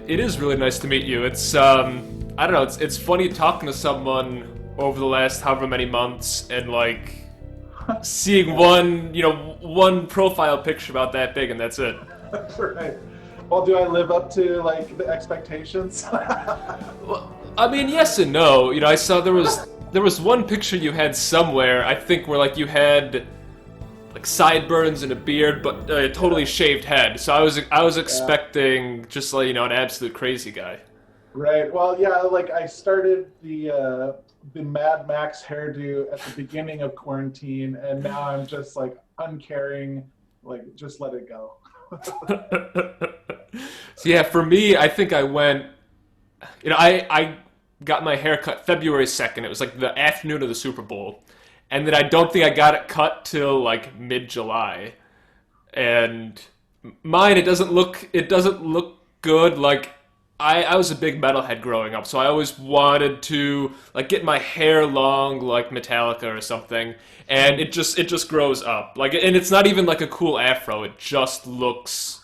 it is really nice to meet you. It's I don't know, it's funny talking to someone over the last however many months and like seeing one profile picture about that big and that's it. Right. Well, do I live up to like the expectations? Well, I mean, yes and no. I saw there was one picture you had somewhere, I think, where like you had like sideburns and a beard, but a totally shaved head. So I was expecting just like an absolute crazy guy. Right. Well, yeah. Like I started the Mad Max hairdo at the beginning of quarantine, and now I'm just like uncaring, like just let it go. So yeah, for me, I think I went. I got my hair cut February 2nd. It was like the afternoon of the Super Bowl, and then I don't think I got it cut till like mid-July. And mine, it doesn't look good. Like I was a big metalhead growing up, so I always wanted to like get my hair long like Metallica or something, and it just grows up. Like, and it's not even like a cool afro. It just looks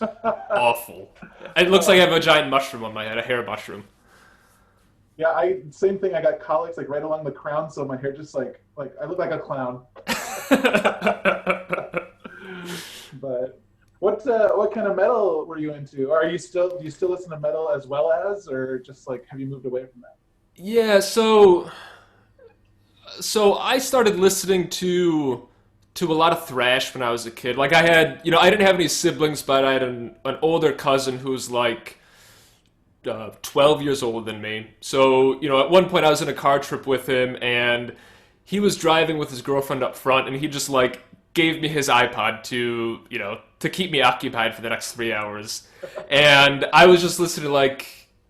awful. It looks like I have a giant mushroom on my head, a hair mushroom. Yeah, I same thing. I got colics like right along the crown, so my hair just like I look like a clown. But what kind of metal were you into? Or do you still listen to metal as well as, or just like have you moved away from that? Yeah, so I started listening to a lot of thrash when I was a kid. Like I didn't have any siblings, but I had an older cousin who's like 12 years older than me. So, at one point I was in a car trip with him and he was driving with his girlfriend up front and he just like gave me his iPod to keep me occupied for the next 3 hours. And I was just listening to like,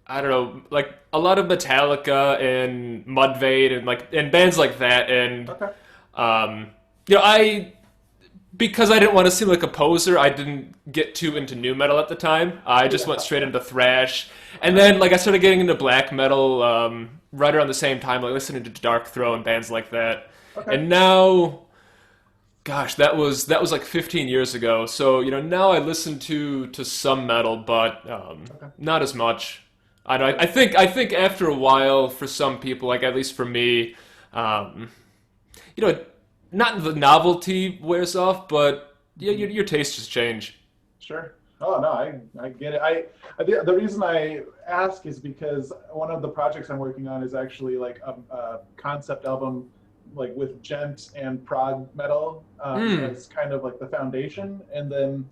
I don't know, like a lot of Metallica and Mudvayne and like, and bands like that. And, Okay. um, I because I didn't want to seem like a poser, I didn't get too into new metal at the time. I just went straight into thrash, and then like I started getting into black metal right around the same time, like listening to Dark Throne and bands like that. Okay. And now, gosh, that was like 15 years ago. So now I listen to some metal, but Okay. not as much. I don't. I think after a while, for some people, like at least for me, um, you know, not the novelty wears off, but yeah, your tastes just change. Sure. Oh no, I get it. The reason I ask is because one of the projects I'm working on is actually like a concept album, like with gent and prog metal Mm, as kind of like the foundation, and then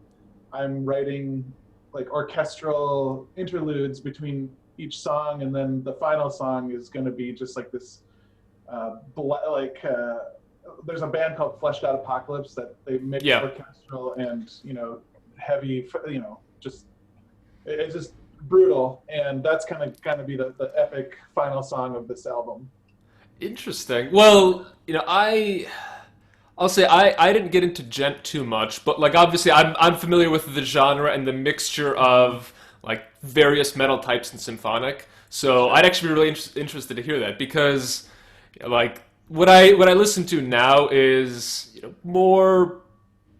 I'm writing like orchestral interludes between each song, and then the final song is going to be just like this, like there's a band called Fleshed Out Apocalypse that they mix yeah. orchestral and heavy, just it's just brutal, and that's kind of be the epic final song of this album. Interesting. Well, I'll say I didn't get into gent too much, but like obviously I'm familiar with the genre and the mixture of like various metal types and symphonic. So Sure. I'd actually be really interested to hear that because like what I listen to now is more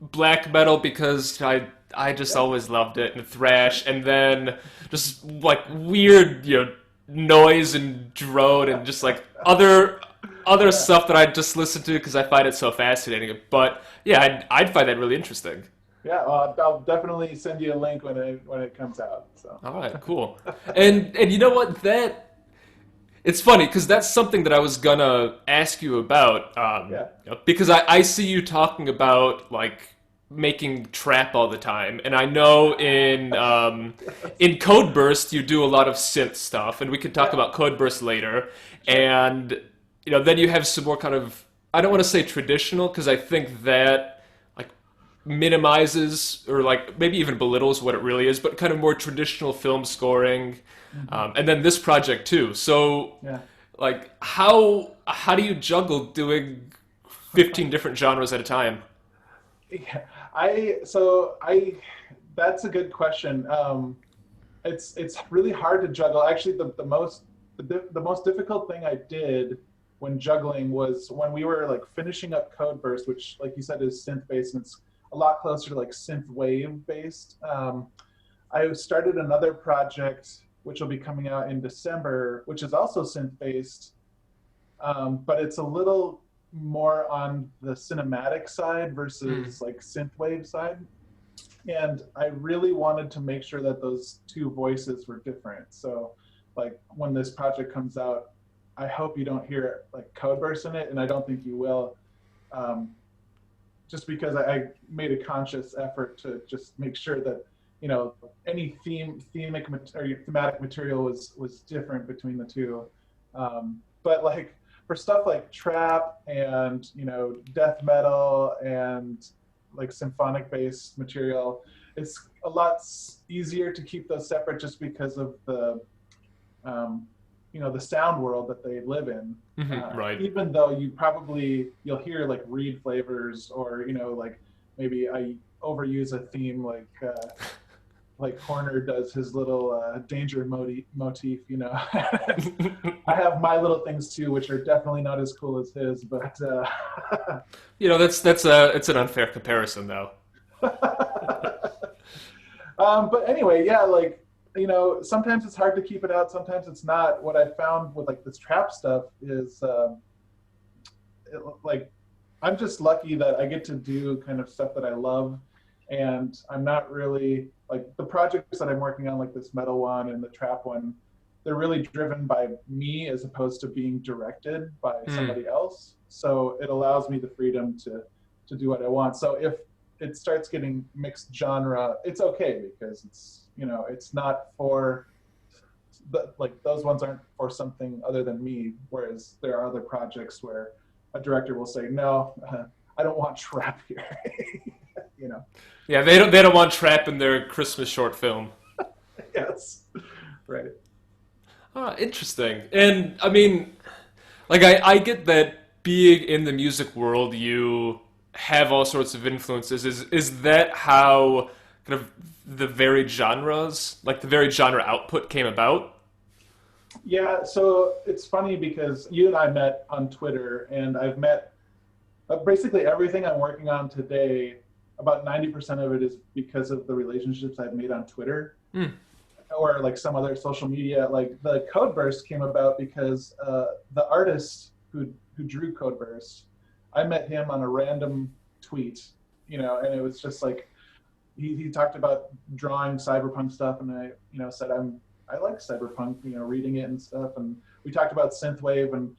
black metal because I just Yeah. always loved it and thrash and then just like weird noise and drone and just like other Yeah. stuff that I just listen to because I find it so fascinating. But yeah, I'd find that really interesting. Yeah, I'll definitely send you a link when it comes out. So. All right, cool. And you know what that it's funny because that's something that I was gonna ask you about Yeah. because I see you talking about like making trap all the time, and I know in Codeburst you do a lot of synth stuff, and we can talk Yeah. about Codeburst later. Sure. And then you have some more kind of I don't want to say traditional because I think that like minimizes or like maybe even belittles what it really is, but kind of more traditional film scoring, Hmm. and then this project too. So Yeah. like how do you juggle doing 15 different genres at a time? Yeah. I that's a good question. It's really hard to juggle. Actually, the most difficult thing I did when juggling was when we were like finishing up Codeburst, which, like you said, is synth based and it's a lot closer to like synth wave based. I started another project which will be coming out in December, which is also synth-based, but it's a little more on the cinematic side versus like synthwave side. And I really wanted to make sure that those two voices were different. So like when this project comes out, I hope you don't hear like Codeburst in it, and I don't think you will. Just because I made a conscious effort to just make sure that, you know, any thematic material was different between the two. But like for stuff like trap and, you know, death metal and like symphonic based material, it's a lot easier to keep those separate just because of the, you know, the sound world that they live in. Right. Even though you'll hear like Reed flavors, or, you know, like maybe I overuse a theme like Horner does his little danger motif, you know. I have my little things too, which are definitely not as cool as his, but you know, it's an unfair comparison though. But anyway, yeah, like, you know, sometimes it's hard to keep it out, sometimes it's not. What I found with like this trap stuff is like I'm just lucky that I get to do kind of stuff that I love, and I'm not really like the projects that I'm working on, like this metal one and the trap one, they're really driven by me as opposed to being directed by somebody else. So it allows me the freedom to do what I want. So if it starts getting mixed genre, it's okay, because it's, you know, it's not for like those ones aren't for something other than me. Whereas there are other projects where a director will say, no, I don't want trap here. You know? Yeah, they don't want trap in their Christmas short film. Yes, right. Interesting. And I mean, like I get that being in the music world, you have all sorts of influences. Is that how kind of the varied genres, like the varied genre output came about? Yeah, so it's funny because you and I met on Twitter, and I've met basically everything I'm working on today. About 90% of it is because of the relationships I've made on Twitter or like some other social media. Like the Codeburst came about because the artist who drew Codeburst, I met him on a random tweet, you know, and it was just like, he talked about drawing cyberpunk stuff, and I, you know, said I like cyberpunk, you know, reading it and stuff, and we talked about synthwave, and,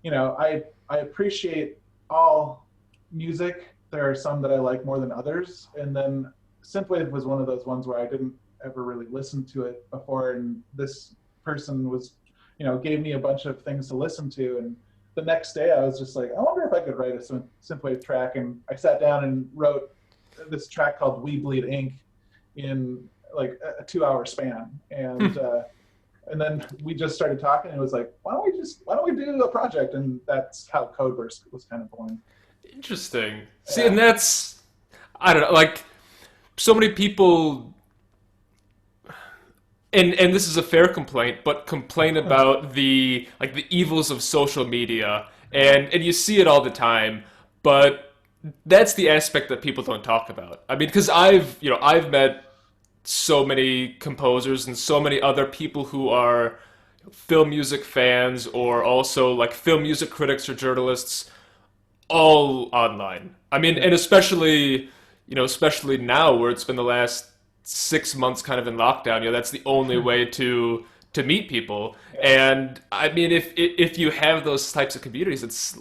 you know, I appreciate all music. There are some that I like more than others, and then synthwave was one of those ones where I didn't ever really listen to it before, and this person was, you know, gave me a bunch of things to listen to, and the next day I was just like, I wonder if I could write a synthwave track, and I sat down and wrote this track called We Bleed Ink in like a 2-hour span, and and then we just started talking, and it was like, why don't we do a project? And that's how Codeburst was kind of born. Interesting. See, and that's, I don't know, like so many people, and this is a fair complaint, but complain about the evils of social media, and you see it all the time, but that's the aspect that people don't talk about. I mean, because I've met so many composers and so many other people who are film music fans, or also like film music critics or journalists, all online. I mean, and especially now where it's been the last 6 months kind of in lockdown, you know, that's the only way to meet people. And I mean, if you have those types of communities,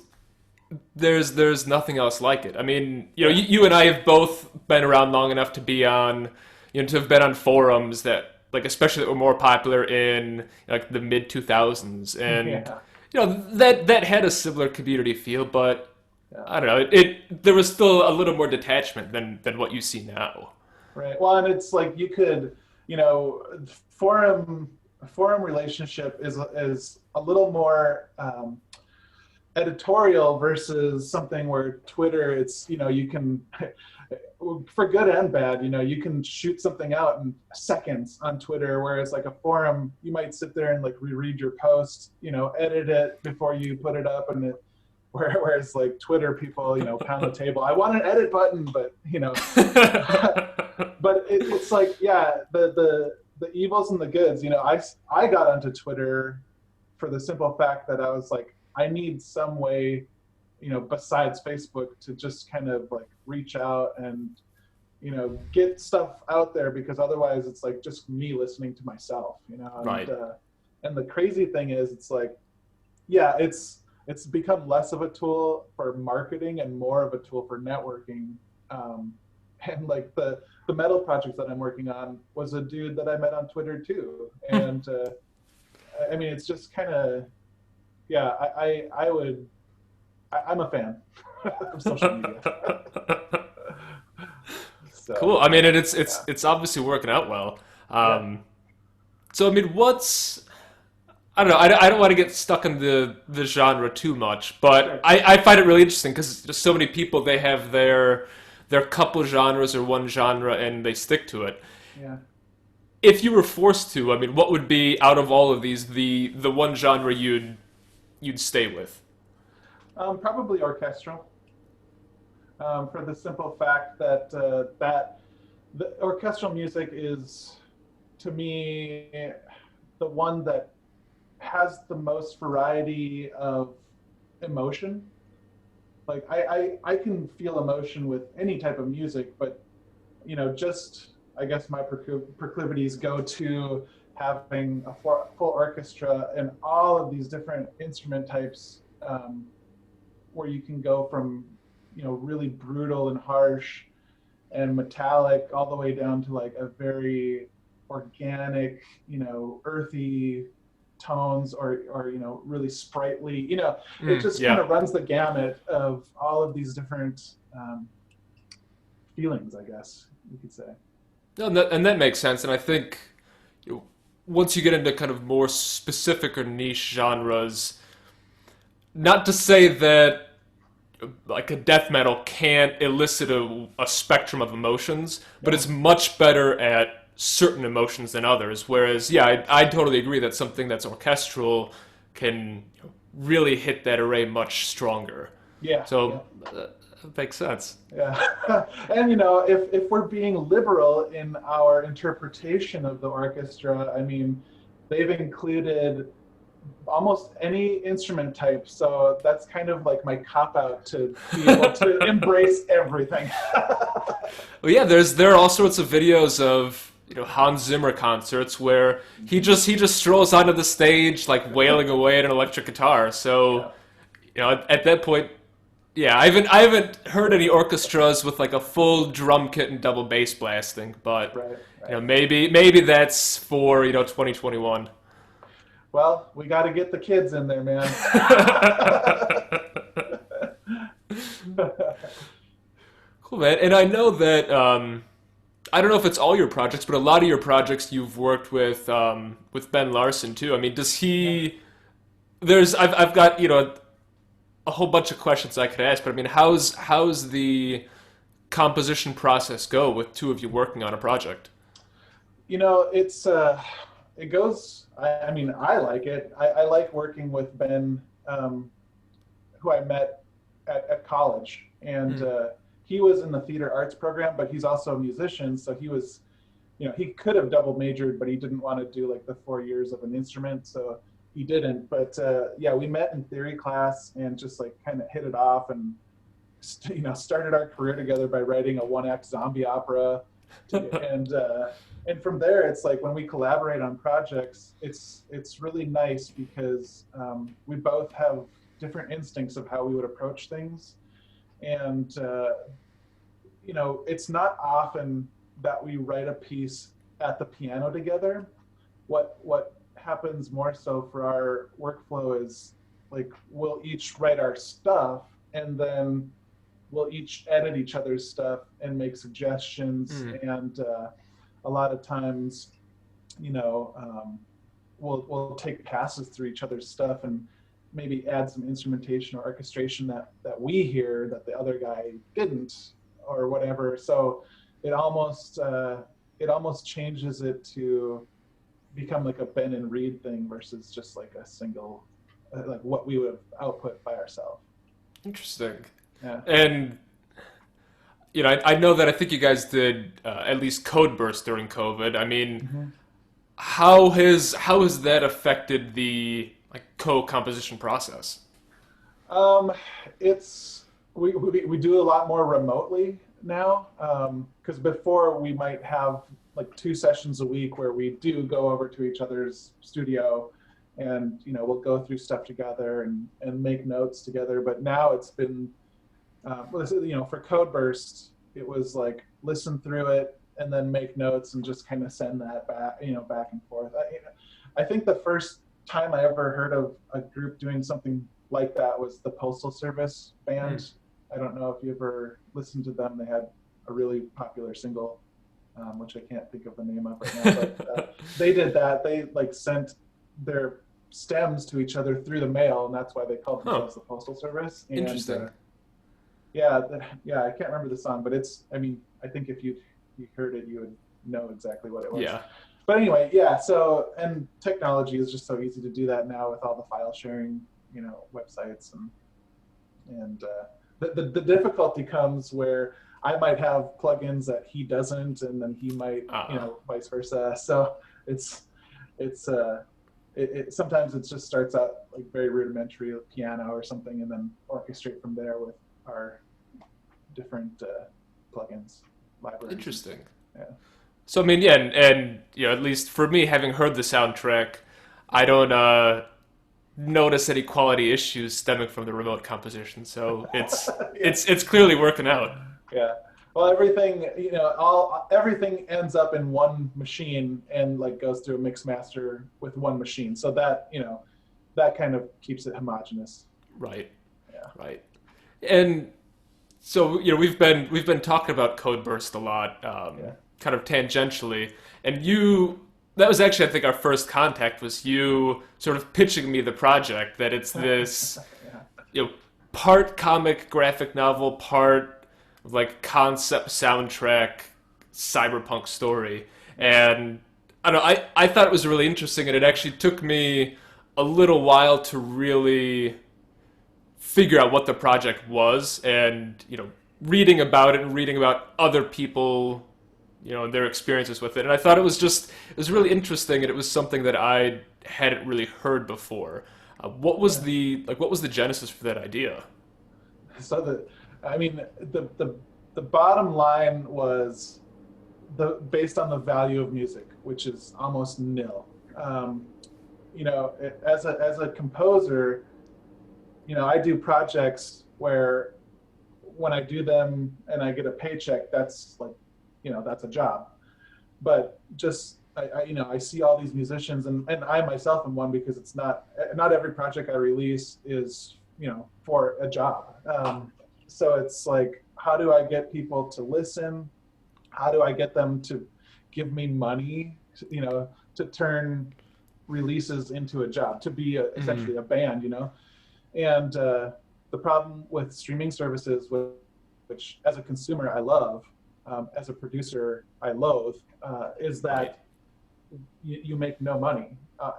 there's nothing else like it. I mean, you know, you and I have both been around long enough to be on, you know, to have been on forums that, like, especially that were more popular in like the mid 2000s, and you know, that had a similar community feel, but I don't know, there was still a little more detachment than what you see now. Right. Well, and it's like you could, you know, forum relationship is a little more editorial versus something where Twitter, it's, you know, you can, for good and bad, you know, you can shoot something out in seconds on Twitter, whereas like a forum, you might sit there and like reread your post, you know, edit it before you put it up, and whereas like Twitter, people, you know, pound the table, I want an edit button, but, you know, but it's like, yeah, the the evils and the goods. You know, I got onto Twitter for the simple fact that I was like, I need some way, you know, besides Facebook to just kind of like reach out and, you know, get stuff out there, because otherwise it's like just me listening to myself, you know. Right. And the crazy thing is, it's like, yeah, it's become less of a tool for marketing and more of a tool for networking. And like the metal project that I'm working on was a dude that I met on Twitter too. And I mean, it's just kind of, yeah, I'm a fan of social media. So, Cool. I mean, and it's obviously working out well. yeah. So I mean, I don't know. I don't want to get stuck in the genre too much, but Sure. I find it really interesting because there's so many people, they have their couple genres or one genre and they stick to it. Yeah. If you were forced to, I mean, what would be, out of all of these, the one genre you'd stay with? Probably orchestral, for the simple fact that that the orchestral music is, to me, the one that has the most variety of emotion. Like I can feel emotion with any type of music, but you know, just I guess my proclivities go to having a full orchestra and all of these different instrument types, where you can go from, you know, really brutal and harsh and metallic all the way down to like a very organic, you know, earthy tones, or you know, really sprightly, you know. It just Yeah. kind of runs the gamut of all of these different feelings, I guess you could say. No, and that makes sense. And I think, you know, once you get into kind of more specific or niche genres, not to say that like a death metal can't elicit a spectrum of emotions, but Yeah. it's much better at certain emotions than others. Whereas, yeah, I totally agree that something that's orchestral can, you know, really hit that array much stronger. Yeah, yeah. So that makes sense. Yeah. And you know, if we're being liberal in our interpretation of the orchestra, I mean, they've included almost any instrument type. So that's kind of like my cop out to be able to embrace everything. Well, yeah, there are all sorts of videos of, you know, Hans Zimmer concerts where he just strolls onto the stage like wailing away at an electric guitar. Yeah. So, you know, at that point, yeah, I haven't heard any orchestras with like a full drum kit and double bass blasting, but Right, you know, right. maybe that's for, you know, 2021. Well, we got to get the kids in there, man. Cool, man. And I know that I don't know if it's all your projects, but a lot of your projects you've worked with Ben Larson too. I mean, does Yeah. he? I've got, you know, a whole bunch of questions I could ask, but I mean, how's the composition process go with two of you working on a project? You know, it goes. I mean, I like it. I like working with Ben, who I met at college, and he was in the theater arts program, but he's also a musician. So he was, you know, he could have double majored, but he didn't want to do like the 4 years of an instrument, so he didn't. But yeah, we met in theory class and just like kind of hit it off, and you know, started our career together by writing a one-act zombie opera, and from there, it's like when we collaborate on projects, it's really nice because we both have different instincts of how we would approach things, and you know, it's not often that we write a piece at the piano together. What happens more so for our workflow is like we'll each write our stuff, and then we'll each edit each other's stuff and make suggestions, and a lot of times, you know, we'll take passes through each other's stuff and maybe add some instrumentation or orchestration that we hear that the other guy didn't, or whatever. So it almost changes it to become like a Ben and Reed thing versus just like a single, like what we would have output by ourselves. Interesting. Yeah. And you know, I know that I think you guys did at least Codeburst during COVID. I mean, how has that affected the like co-composition process? Um, it's we do a lot more remotely now, because before we might have like 2 sessions a week where we do go over to each other's studio, and we'll go through stuff together and make notes together. But now it's been for Codeburst, it was like listen through it and then make notes and just kind of send that back, back and forth. I think the first time I ever heard of a group doing something like that was the Postal Service band. I don't know if you ever listened to them. They had a really popular single, which I can't think of the name of right now, but they did that. They like sent their stems to each other through the mail, and that's why they called themselves the Postal Service. And, Interesting. yeah, I can't remember the song, but I think if you heard it, you would know exactly what it was. Yeah. But anyway, yeah. So, and technology is just so easy to do that now with all the file sharing, websites, and the difficulty comes where I might have plugins that he doesn't, and then he might, vice versa. So it sometimes it just starts out like very rudimentary piano or something, and then orchestrate from there with our different plugins, libraries. Interesting. Yeah. So I mean, yeah, and at least for me, having heard the soundtrack, I don't notice any quality issues stemming from the remote composition. So it's it's clearly working out. Yeah. Well, everything everything ends up in one machine and like goes through a mix master with one machine. So that that kind of keeps it homogeneous. Right. Yeah. Right. And so we've been talking about Codeburst a lot, kind of tangentially, and that was actually, I think, our first contact was you sort of pitching me the project, that it's this part comic graphic novel, part like concept soundtrack cyberpunk story. And I don't know, I thought it was really interesting, and it actually took me a little while to really figure out what the project was, and reading about it and reading about other people, and their experiences with it. And I thought it was really interesting, and it was something that I hadn't really heard before. What was the genesis for that idea? So the bottom line was based on the value of music, which is almost nil. As a composer, I do projects where when I do them and I get a paycheck, that's like, that's a job. But just I see all these musicians, and I myself am one, because it's not every project I release is for a job. So it's like, how do I get people to listen? How do I get them to give me money? To turn releases into a job, to be essentially a band. And the problem with streaming services, which as a consumer I love, as a producer I loathe, is that you make no money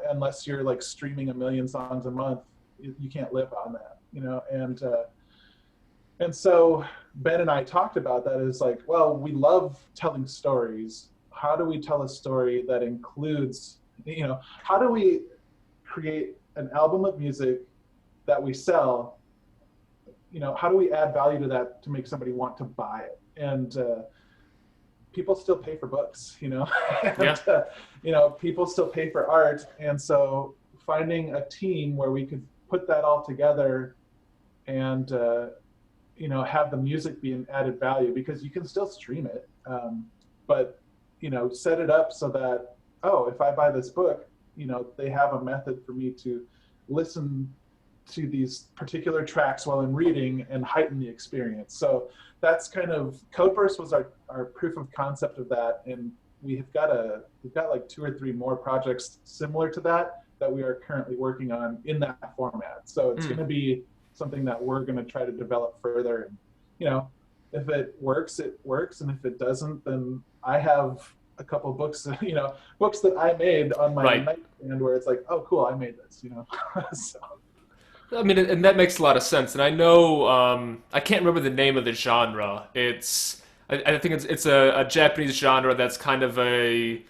unless you're like streaming 1 million songs a month. You can't live on that, and so Ben and I talked about that. Is like, well, we love telling stories. How do we tell a story that includes, how do we create an album of music that we sell? How do we add value to that to make somebody want to buy it? And people still pay for books, and, people still pay for art. And so finding a team where we could put that all together and, have the music be an added value, because you can still stream it. But, set it up so that, if I buy this book, they have a method for me to listen to these particular tracks while I'm reading and heighten the experience. So that's kind of, Codeburst was our proof of concept of that. And we've got like 2 or 3 more projects similar to that we are currently working on in that format. So it's going to be something that we're going to try to develop further. And, if it works, it works. And if it doesn't, then I have a couple of books, books that I made on my nightstand where it's like, oh, cool, I made this, So. I mean, and that makes a lot of sense. And I know, I can't remember the name of the genre. I think it's a Japanese genre that's kind of a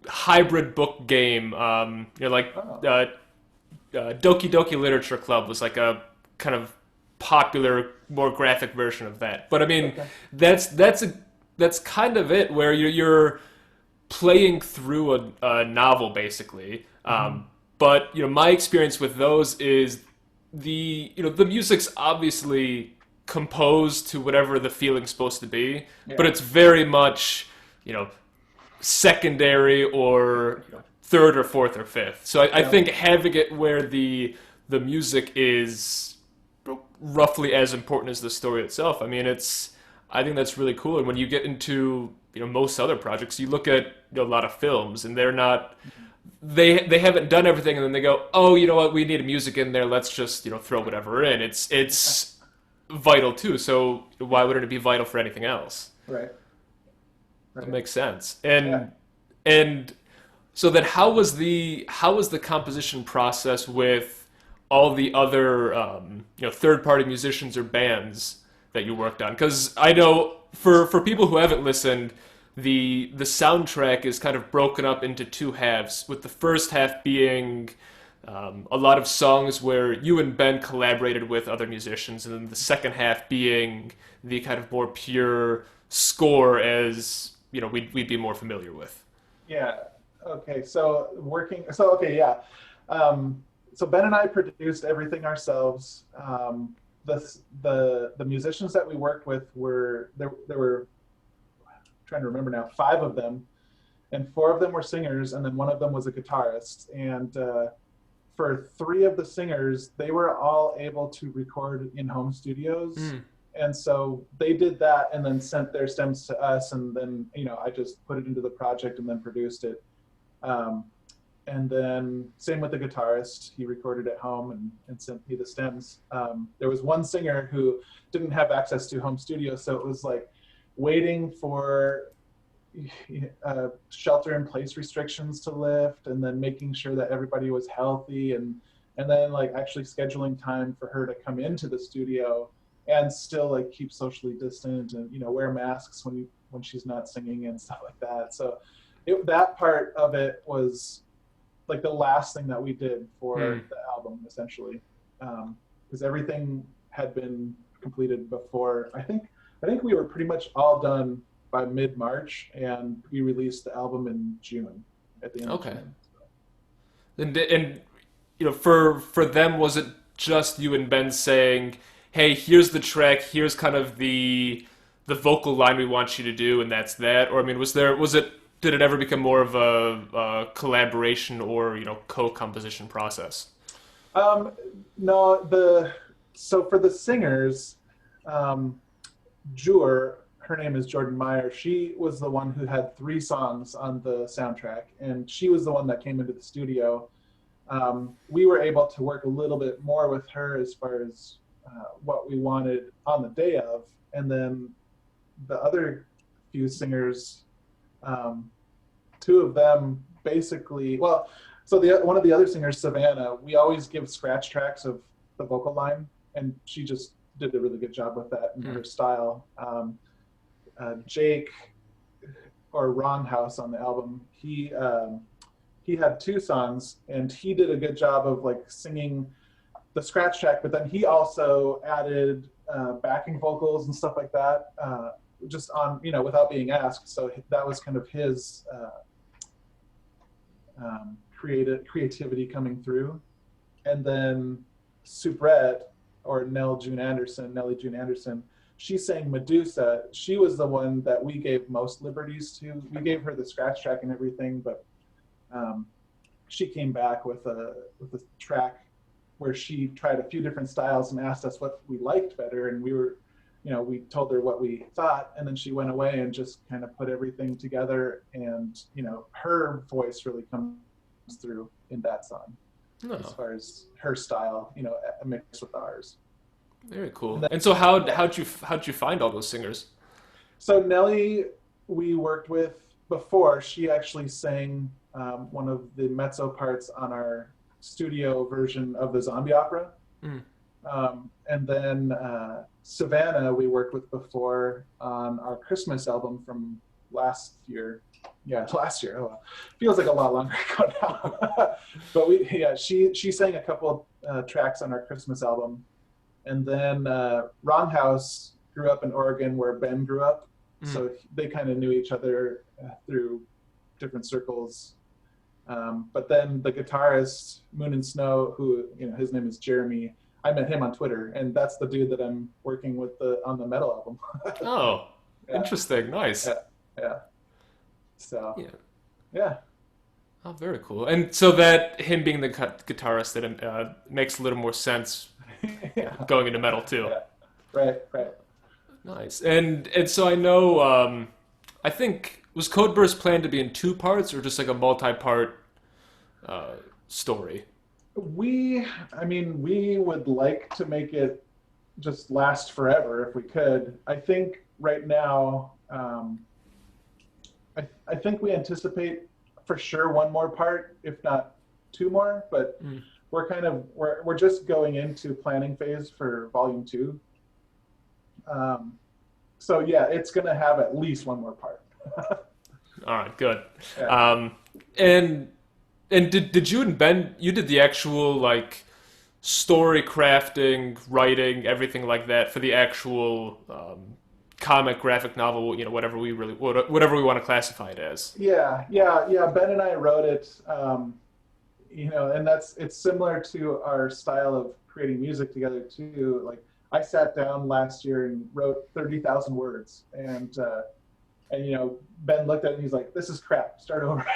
hybrid book game. Like Oh, Doki Doki Literature Club was like a kind of popular, more graphic version of that. But I mean, okay. that's kind of it, where you're playing through a novel basically. Hmm. But my experience with those is the music's obviously composed to whatever the feeling's supposed to be, but Yeah. it's very much you know secondary or third or fourth or fifth. So I Yeah. think having it where the music is roughly as important as the story itself. I mean, I think that's really cool. And when you get into most other projects, you look at a lot of films, and they're not they haven't done everything, and then they go, oh, you know what, we need a music in there. Let's just throw whatever in. It's vital too. So why wouldn't it be vital for anything else? Right. That Right. makes sense. Yeah. And so then how was the composition process with all the other third party musicians or bands that you worked on? Because I know for people who haven't listened, the soundtrack is kind of broken up into two halves, with the first half being a lot of songs where you and Ben collaborated with other musicians, and then the second half being the kind of more pure score, as we'd be more familiar with. Yeah. Okay. So working. So okay. Yeah. So Ben and I produced everything ourselves. The musicians that we worked with were there. There were, trying to remember now, five of them, and four of them were singers, and then one of them was a guitarist. And for three of the singers, they were all able to record in home studios. Mm. And so they did that and then sent their stems to us. And then, I just put it into the project and then produced it. Um, and then same with the guitarist. He recorded at home and sent me the stems. There was one singer who didn't have access to home studio. So it was like waiting for shelter in place restrictions to lift, and then making sure that everybody was healthy, and then like actually scheduling time for her to come into the studio and still like keep socially distant, and wear masks when she's not singing and stuff like that. So that part of it was like the last thing that we did Mm. for the album, essentially, because everything had been completed before. I think we were pretty much all done by mid-March, and we released the album in June, at the end of Okay. June. And for them, was it just you and Ben saying, "Hey, here's the track. Here's kind of the vocal line we want you to do, and that's that"? Or I mean, did it ever become more of a collaboration or co-composition process? Um, no, so for the singers, um, Jur, her name is Jordan Meyer. She was the one who had three songs on the soundtrack, and she was the one that came into the studio. We were able to work a little bit more with her as far as what we wanted on the day of, and then the other few singers, um, two of them basically, well, so one of the other singers, Savannah, we always give scratch tracks of the vocal line, and she just did a really good job with that in Mm. her style. Jake, or Ron House on the album, he had two songs, and he did a good job of like singing the scratch track, but then he also added backing vocals and stuff like that, just on without being asked. So that was kind of his creativity coming through. And then Soubrette, or Nellie June Anderson, she sang Medusa. She was the one that we gave most liberties to. We gave her the scratch track and everything, but um, she came back with a track where she tried a few different styles and asked us what we liked better, and we told her what we thought, and then she went away and just kind of put everything together, and her voice really comes through in that song as No, far as her style, mixed with ours. very And cool. then, And so yeah. how'd you find all those singers? So Nellie, we worked with before. She actually sang one of the mezzo parts on our studio version of the zombie opera. Mm. And then Savannah, we worked with before on our Christmas album from last year, yeah, last year. Oh, well. Feels like a lot longer ago now. But she sang a couple tracks on our Christmas album, and then Wronghouse grew up in Oregon, where Ben grew up, so they kind of knew each other through different circles. But then the guitarist Moon and Snow, who his name is Jeremy, I met him on Twitter, and that's the dude that I'm working with on the metal album. Oh, Yeah. interesting. Nice. Yeah. So, Yeah. yeah. Oh, very cool. And so that him being the guitarist, that makes a little more sense Yeah. going into metal too. Yeah. Right. Nice. And so I know, I think, was Codeburst planned to be in 2 parts or just like a multi-part story? We would like to make it just last forever if we could. I think right now, I think we anticipate for sure 1 more part, if not 2 more, but we're just going into planning phase for volume 2. So yeah, it's going to have at least 1 more part. All right, good. Yeah. And did you and Ben, you did the actual like story crafting, writing, everything like that for the actual comic, graphic novel, whatever we want to classify it as. Yeah. Ben and I wrote it, and it's similar to our style of creating music together too. Like I sat down last year and wrote 30,000 words, and Ben looked at it and he's like, "This is crap. Start over."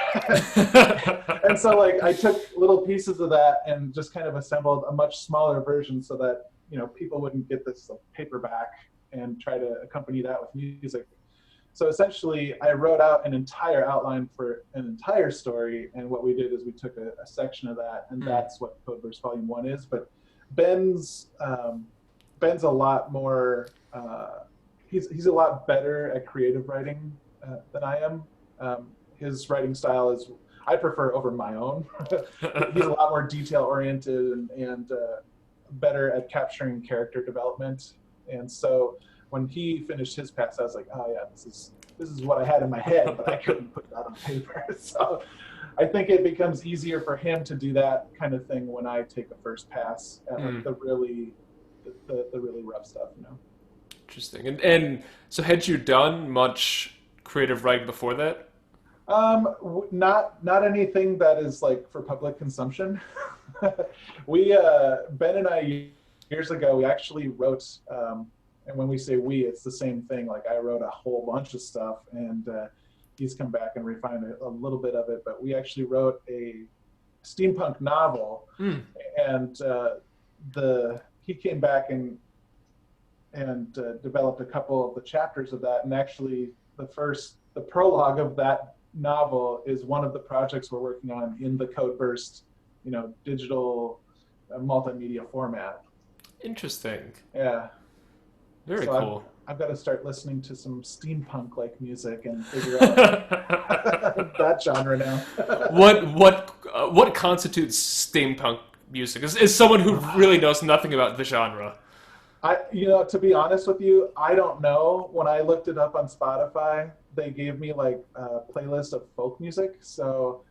And so like I took little pieces of that and just kind of assembled a much smaller version so that people wouldn't get this like, paperback and try to accompany that with music. So essentially, I wrote out an entire outline for an entire story, and what we did is we took a section of that, and that's what Codeburst Volume 1 is. But Ben's a lot more. He's a lot better at creative writing than I am. His writing style is I prefer over my own. He's a lot more detail oriented and better at capturing character development. And so when he finished his pass, I was like, oh yeah, this is what I had in my head, but I couldn't put that on paper. So I think it becomes easier for him to do that kind of thing when I take a first pass at like the really rough stuff, Interesting. And so had you done much creative writing before that? Not anything that is like for public consumption. We Ben and I years ago we actually wrote, and when we say we, it's the same thing. Like I wrote a whole bunch of stuff, and he's come back and refined a little bit of it. But we actually wrote a steampunk novel, and he came back and developed a couple of the chapters of that. And actually, the prologue of that novel is one of the projects we're working on in the Codeburst, digital multimedia format. Interesting. Yeah. Very cool. I've got to start listening to some steampunk-like music and figure out that genre now. What constitutes steampunk music? Is someone who really knows nothing about the genre. To be honest with you, I don't know. When I looked it up on Spotify, they gave me like a playlist of folk music. So,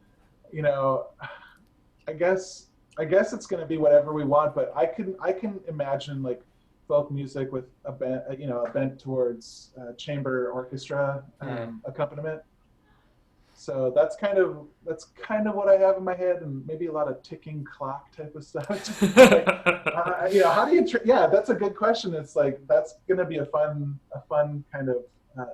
I guess it's going to be whatever we want. But I can imagine like folk music with a bent towards chamber orchestra accompaniment. So that's kind of what I have in my head, and maybe a lot of ticking clock type of stuff. How do you? That's a good question. It's like that's going to be a fun kind of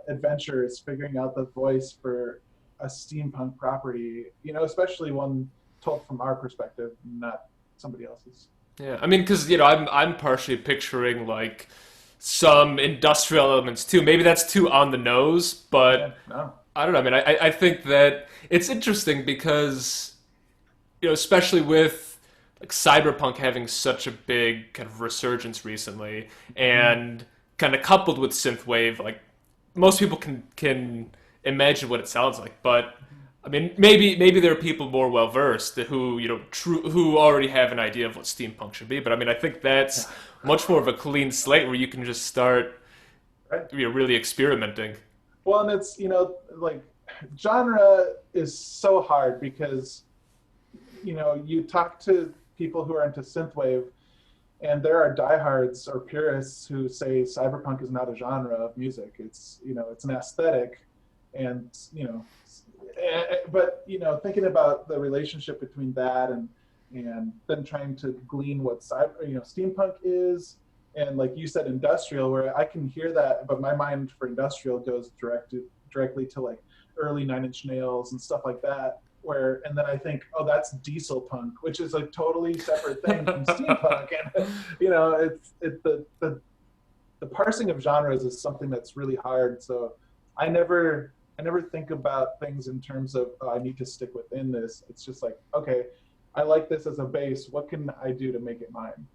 adventure. Is figuring out the voice for a steampunk property. Especially one told from our perspective, not somebody else's. Yeah, I mean, because I'm partially picturing like some industrial elements too. Maybe that's too on the nose, but. Yeah, no. I don't know. I mean, I think that it's interesting because, especially with like Cyberpunk having such a big kind of resurgence recently, and kind of coupled with synthwave, like most people can imagine what it sounds like. But I mean, maybe there are people more well versed who who already have an idea of what steampunk should be. But I mean, I think that's much more of a clean slate where you can just start really experimenting. Well, and it's like genre is so hard because, you talk to people who are into synthwave, and there are diehards or purists who say cyberpunk is not a genre of music. It's an aesthetic, and but thinking about the relationship between that and then trying to glean what steampunk is, and like you said, industrial, where I can hear that, but my mind for industrial goes directly to like early Nine Inch Nails and stuff like that. And then I think, oh, that's diesel punk, which is a totally separate thing from steampunk. And the parsing of genres is something that's really hard. So I never think about things in terms of, oh, I need to stick within this. It's just like, okay, I like this as a base. What can I do to make it mine?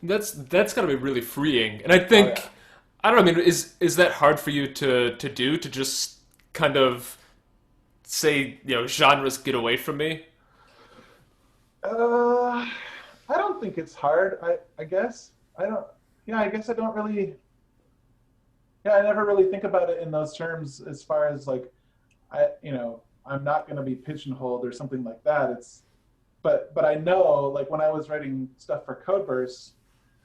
That's gotta be really freeing. And I think, Oh, yeah. I don't know, I mean, is that hard for you to do, to just kind of say, genres get away from me? I don't think it's hard. I guess I don't. Yeah, I guess I don't really. Yeah, I never really think about it in those terms as far as like, I'm not going to be pigeonholed or something like that. But I know, like when I was writing stuff for Codeburst,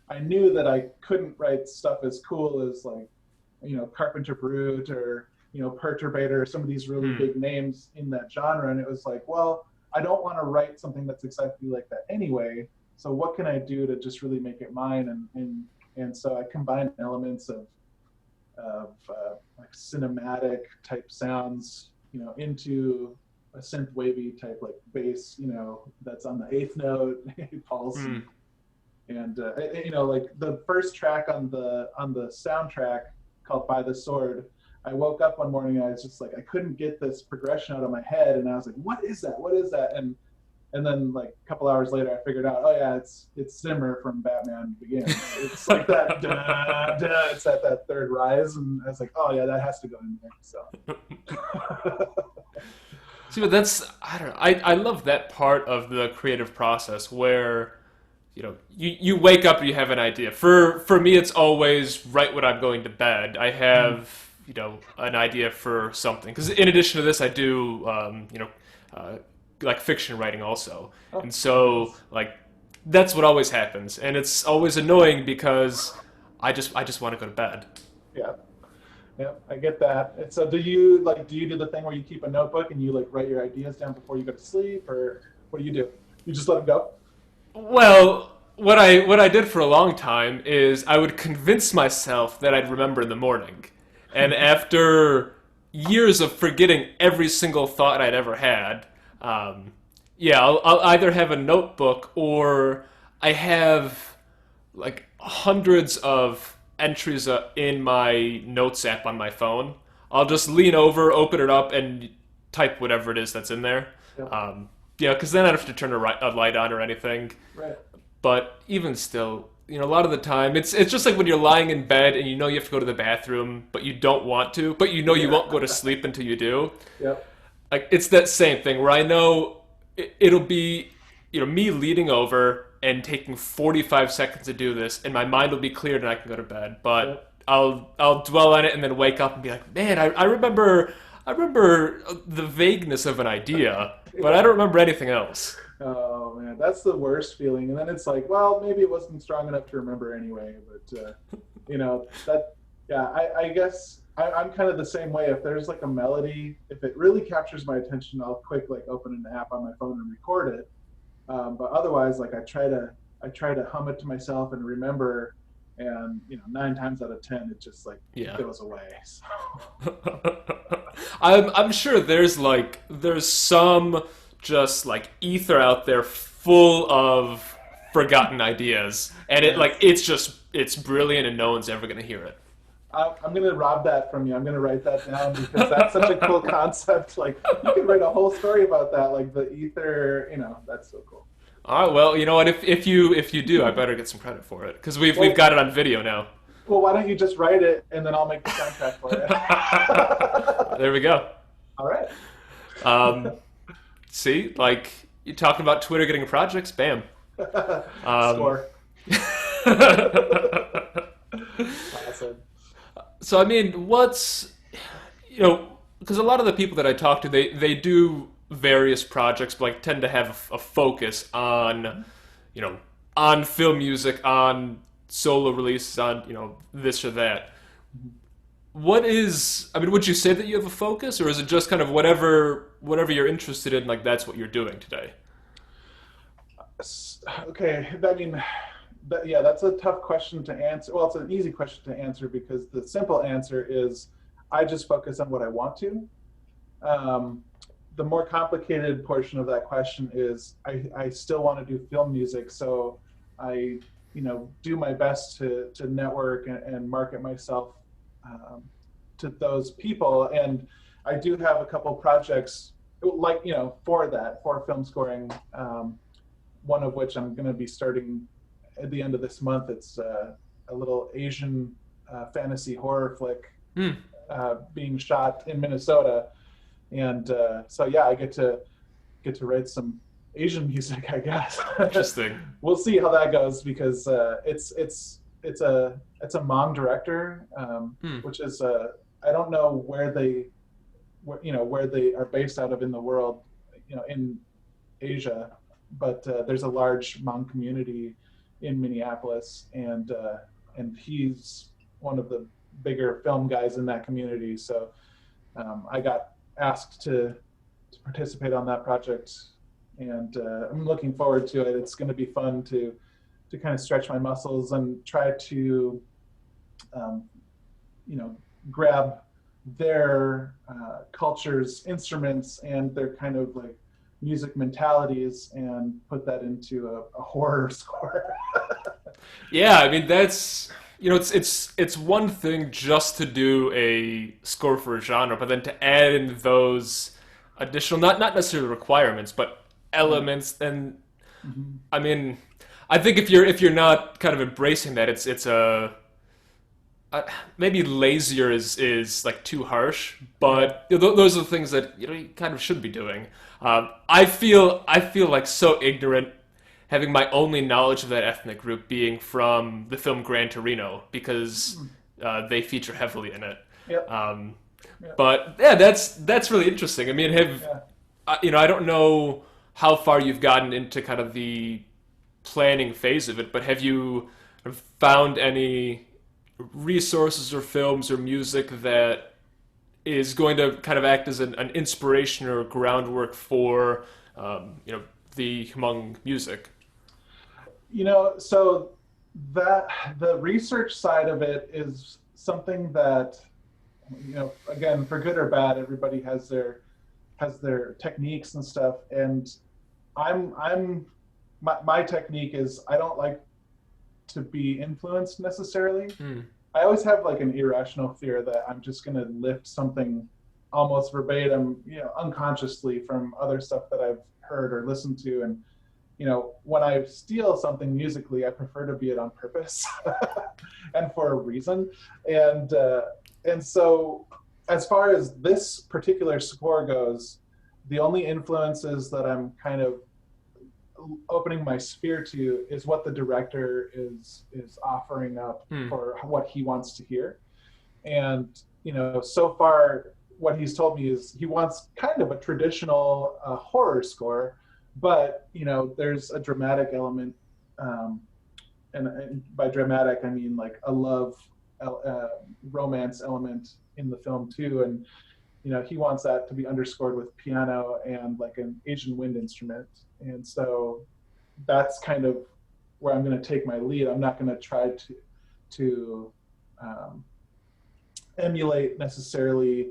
I knew that I couldn't write stuff as cool as like, Carpenter Brute or Perturbator, some of these really big names in that genre. And it was like, well, I don't want to write something that's exactly like that anyway. So what can I do to just really make it mine? And so I combined elements of like cinematic type sounds, into a synth wavy type like bass, that's on the eighth note, pulse, and like the first track on the soundtrack called By the Sword. I woke up one morning and I was just like, I couldn't get this progression out of my head, and I was like, what is that? What is that? And then like a couple hours later, I figured out, oh yeah, it's Zimmer from Batman Begins. It's like that, da, da, it's at that third rise, and I was like, oh yeah, that has to go in there. So. See, but I don't know. I love that part of the creative process where, you wake up and you have an idea. For me, it's always right when I'm going to bed. I have, an idea for something. Because in addition to this, I do, like fiction writing also. Oh, And so, nice. like, that's what always happens. And it's always annoying because I just want to go to bed. Yeah. Yeah, I get that. And so do you do the thing where you keep a notebook and you like write your ideas down before you go to sleep, or what do? You just let them go? Well, what I did for a long time is I would convince myself that I'd remember in the morning. And after years of forgetting every single thought I'd ever had, yeah, I'll either have a notebook or I have like hundreds of entries in my notes app on my phone. I'll just lean over, open it up, and type whatever it is that's in there. Yeah. Because then I don't have to turn a light on or anything. Right. But even still, a lot of the time, it's just like when you're lying in bed and you know you have to go to the bathroom, but you don't want to, but you know you won't go to sleep until you do. Yep. Like, it's that same thing where I know it'll be, me leaning over and taking 45 seconds to do this, and my mind will be cleared and I can go to bed. But Yep. I'll dwell on it and then wake up and be like, man, I remember the vagueness of an idea, but I don't remember anything else. Oh man, that's the worst feeling. And then it's like, well, maybe it wasn't strong enough to remember anyway. But that, yeah, I guess I'm kind of the same way. If there's like a melody, if it really captures my attention, I'll quick like open an app on my phone and record it. But otherwise, like I try to hum it to myself and remember. And 9 times out of 10, it just like Yeah. goes away. So. I'm sure there's some just like ether out there full of forgotten ideas, and it's brilliant and no one's ever gonna hear it. I'm going to rob that from you. I'm going to write that down because that's such a cool concept. Like, you could write a whole story about that, like the ether, that's so cool. All right, well, you know what? If you do, I better get some credit for it because we've got it on video now. Well, why don't you just write it and then I'll make the soundtrack for it? There we go. All right. See, like you talking about Twitter getting projects, bam. Score. Awesome. So I mean, what's because a lot of the people that I talk to, they do various projects, but like tend to have a focus on, you know, on film music, on solo releases, on, you know, this or that. What is, I mean, would you say that you have a focus, or is it just kind of whatever you're interested in, like that's what you're doing today? Okay, I mean, yeah, that's a tough question to answer. Well, it's an easy question to answer because the simple answer is I just focus on what I want to. The more complicated portion of that question is I still want to do film music, so I, you know, do my best to network and market myself to those people. And I do have a couple projects like, you know, for film scoring, one of which I'm going to be starting at the end of this month. It's a little Asian fantasy horror flick being shot in Minnesota. And so yeah, I get to write some Asian music, I guess. Interesting. We'll see how that goes because it's a Hmong director, which is I don't know where they are based out of in the world, you know, in Asia, but there's a large Hmong community in Minneapolis, and he's one of the bigger film guys in that community. So I got asked to participate on that project, and I'm looking forward to it. It's going to be fun to kind of stretch my muscles and try to you know, grab their culture's instruments and their kind of like music mentalities and put that into a horror score. Yeah, I mean that's, you know, it's one thing just to do a score for a genre, but then to add in those additional, not necessarily requirements, but elements. And I mean, I think if you're not kind of embracing that, it's maybe lazier is like too harsh, but you know, those are the things that, you know, you kind of should be doing. I feel like so ignorant, having my only knowledge of that ethnic group being from the film Gran Torino, because they feature heavily in it. Yep. But yeah, that's really interesting. I mean, you know, I don't know how far you've gotten into kind of the planning phase of it, but have you found any resources or films or music that is going to kind of act as an inspiration or groundwork for you know, the Hmong music? You know, so that the research side of it is something that, you know, again, for good or bad, everybody has their techniques and stuff. And my technique is I don't like to be influenced necessarily. I always have like an irrational fear that I'm just going to lift something almost verbatim, you know, unconsciously from other stuff that I've heard or listened to. And, you know, when I steal something musically, I prefer to be it on purpose and for a reason. And so as far as this particular score goes, the only influences that I'm kind of opening my sphere to is what the director is offering up for what he wants to hear. And, you know, so far what he's told me is he wants kind of a traditional horror score, but, you know, there's a dramatic element, and by dramatic I mean like a love romance element in the film too. And, you know, he wants that to be underscored with piano and like an Asian wind instrument. And so that's kind of where I'm going to take my lead. I'm not going to try to emulate necessarily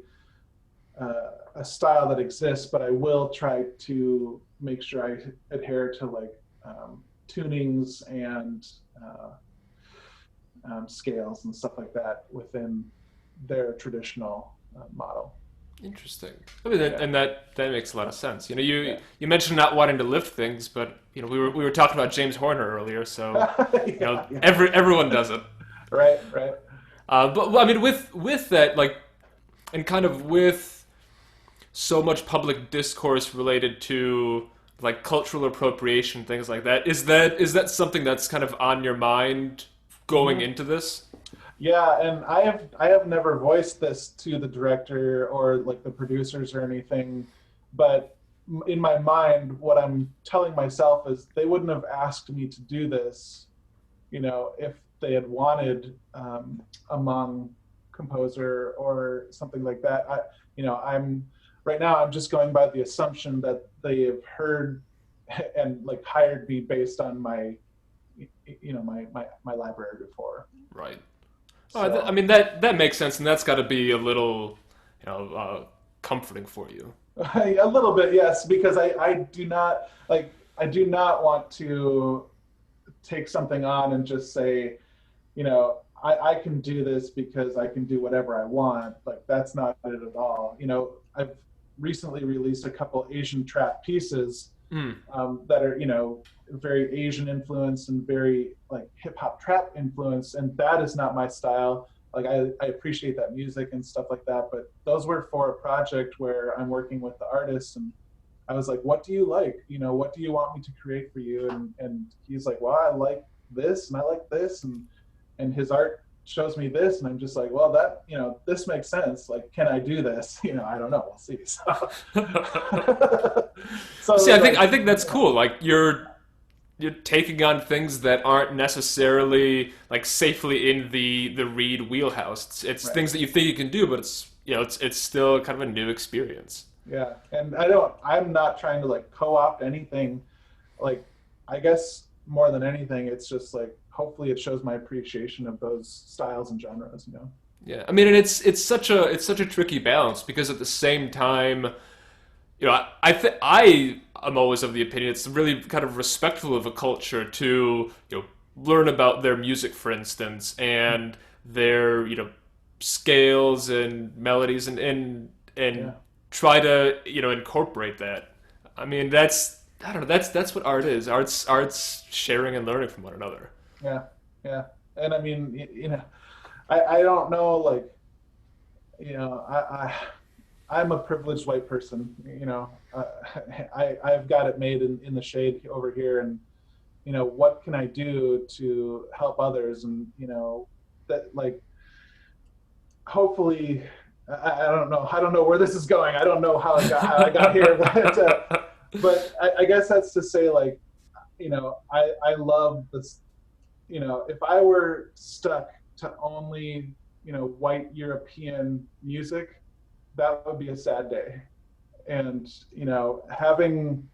a style that exists, but I will try to make sure I adhere to like tunings and scales and stuff like that within their traditional model. Interesting. I mean, and that makes a lot of sense. You know, you mentioned not wanting to lift things, but you know, we were talking about James Horner earlier, so you know, everyone does it. Right. But I mean, with that, like, and kind of with so much public discourse related to like cultural appropriation, things like that, is that something that's kind of on your mind going into this? Yeah, and I have never voiced this to the director or like the producers or anything, but in my mind, what I'm telling myself is they wouldn't have asked me to do this, if they had wanted a Hmong composer or something like that. I'm right now. I'm just going by the assumption that they have heard and like hired me based on my library before. Right. I So mean that makes sense, and that's got to be a little, comforting for you. a little bit, yes, because I do not want to take something on and just say, I can do this because I can do whatever I want. Like that's not it at all. I've recently released a couple Asian trap pieces Mm, that are, very Asian influenced and very like hip hop trap influenced, and that is not my style. Like I appreciate that music and stuff like that, but those were for a project where I'm working with the artist, and I was like, "What do you like? What do you want me to create for you?" And he's like, "Well, I like this and I like this," and his art shows me this, and I'm just like, "Well, that this makes sense. Like, can I do this? I don't know. We'll see." So, so See, like, I think that's cool. Like you're taking on things that aren't necessarily like safely in the Reed wheelhouse. It's right. things that you think you can do, but it's still kind of a new experience. Yeah, and I'm not trying to like co-opt anything. Like, I guess more than anything, it's just like hopefully it shows my appreciation of those styles and genres. Yeah, I mean, and it's such a tricky balance because at the same time, I am always of the opinion it's really kind of respectful of a culture to learn about their music, for instance, and their scales and melodies and Yeah, try to incorporate that. I mean, that's I don't know. That's what art is. Art's sharing and learning from one another. yeah, yeah. And I mean, I don't know, like, I'm a privileged white person. I've got it made in the shade over here, and what can I do to help others, and that like hopefully I don't know where this is going. I don't know how I got here, but I guess that's to say, like, I love this. If I were stuck to only white European music, that would be a sad day. And having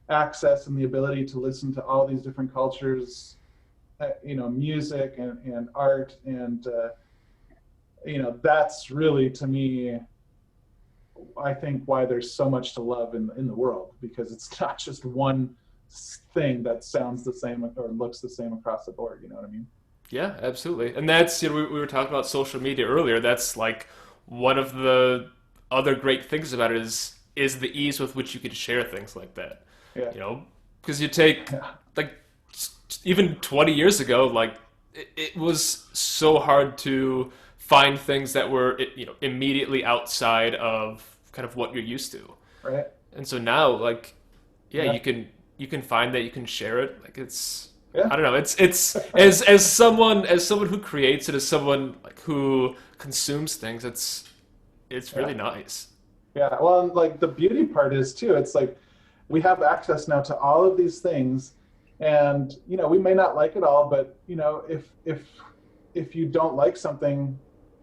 access and the ability to listen to all these different cultures, music and art, and that's really, to me, I think why there's so much to love in the world, because it's not just one thing that sounds the same or looks the same across the board. You know what I mean? Yeah, absolutely. And that's we were talking about social media earlier. That's like one of the other great things about it is the ease with which you can share things like that. Yeah. You know, because you take Yeah. like even 20 years ago, like it was so hard to find things that were immediately outside of kind of what you're used to. Right. And so now, like, yeah, Yeah. you can find that, you can share it. Like Yeah. I don't know. It's as someone who creates it, as someone like who consumes things. It's Yeah. really nice. Yeah. Well, and, like, the beauty part is too, it's like we have access now to all of these things, and we may not like it all, but if you don't like something,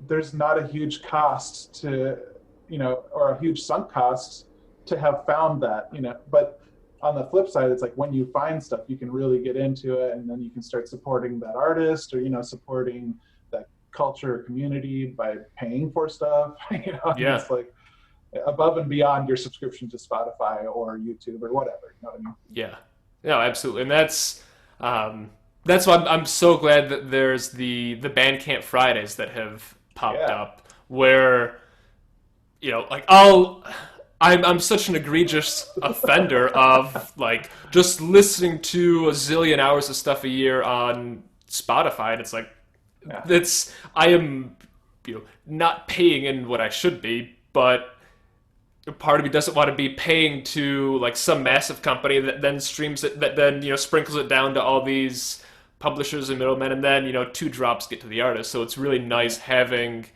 there's not a huge cost to, or a huge sunk cost to have found that, but on the flip side, it's like when you find stuff, you can really get into it, and then you can start supporting that artist, or supporting that culture or community by paying for stuff. And Yeah, it's like above and beyond your subscription to Spotify or YouTube or whatever. You know what I mean? yeah, no, absolutely, and that's why I'm so glad that there's the Bandcamp Fridays that have popped Yeah. up where like I'm such an egregious offender of like just listening to a zillion hours of stuff a year on Spotify, and it's like Yeah. I am not paying in what I should be, but part of me doesn't want to be paying to like some massive company that then streams it, that then sprinkles it down to all these publishers and middlemen, and then two drops get to the artist. So it's really nice having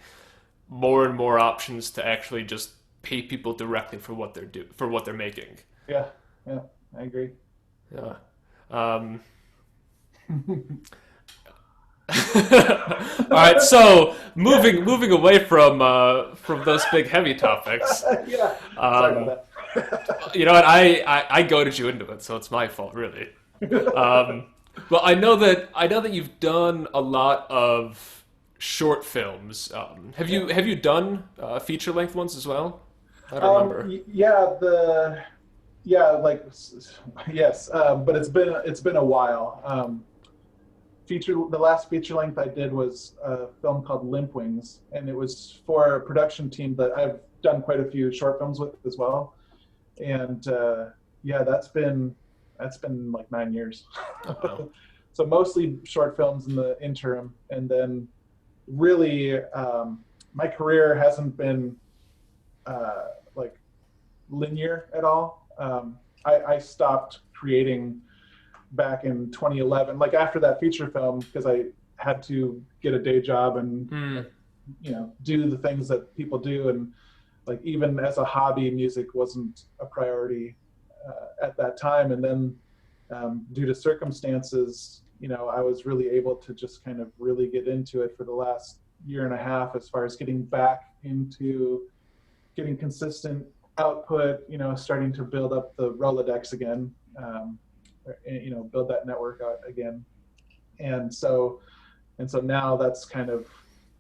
more and more options to actually just pay people directly for what they're making. Yeah, yeah, I agree. Yeah. All right, so moving away from those big heavy topics. Yeah, sorry about that. You know what? I goaded you into it, so it's my fault, really. Well, I know that you've done a lot of short films. Have you done feature length ones as well? I don't remember. Yes, but it's been a while. The last feature length I did was a film called Limp Wings, and it was for a production team that I've done quite a few short films with as well. And that's been like 9 years. Oh, wow. So mostly short films in the interim, and then really my career hasn't been like linear at all. I stopped creating back in 2011, like after that feature film, because I had to get a day job and do the things that people do, and like even as a hobby, music wasn't a priority at that time. And then due to circumstances, I was really able to just kind of really get into it for the last year and a half, as far as getting back into getting consistent output, starting to build up the Rolodex again, build that network out again. And so now that's kind of,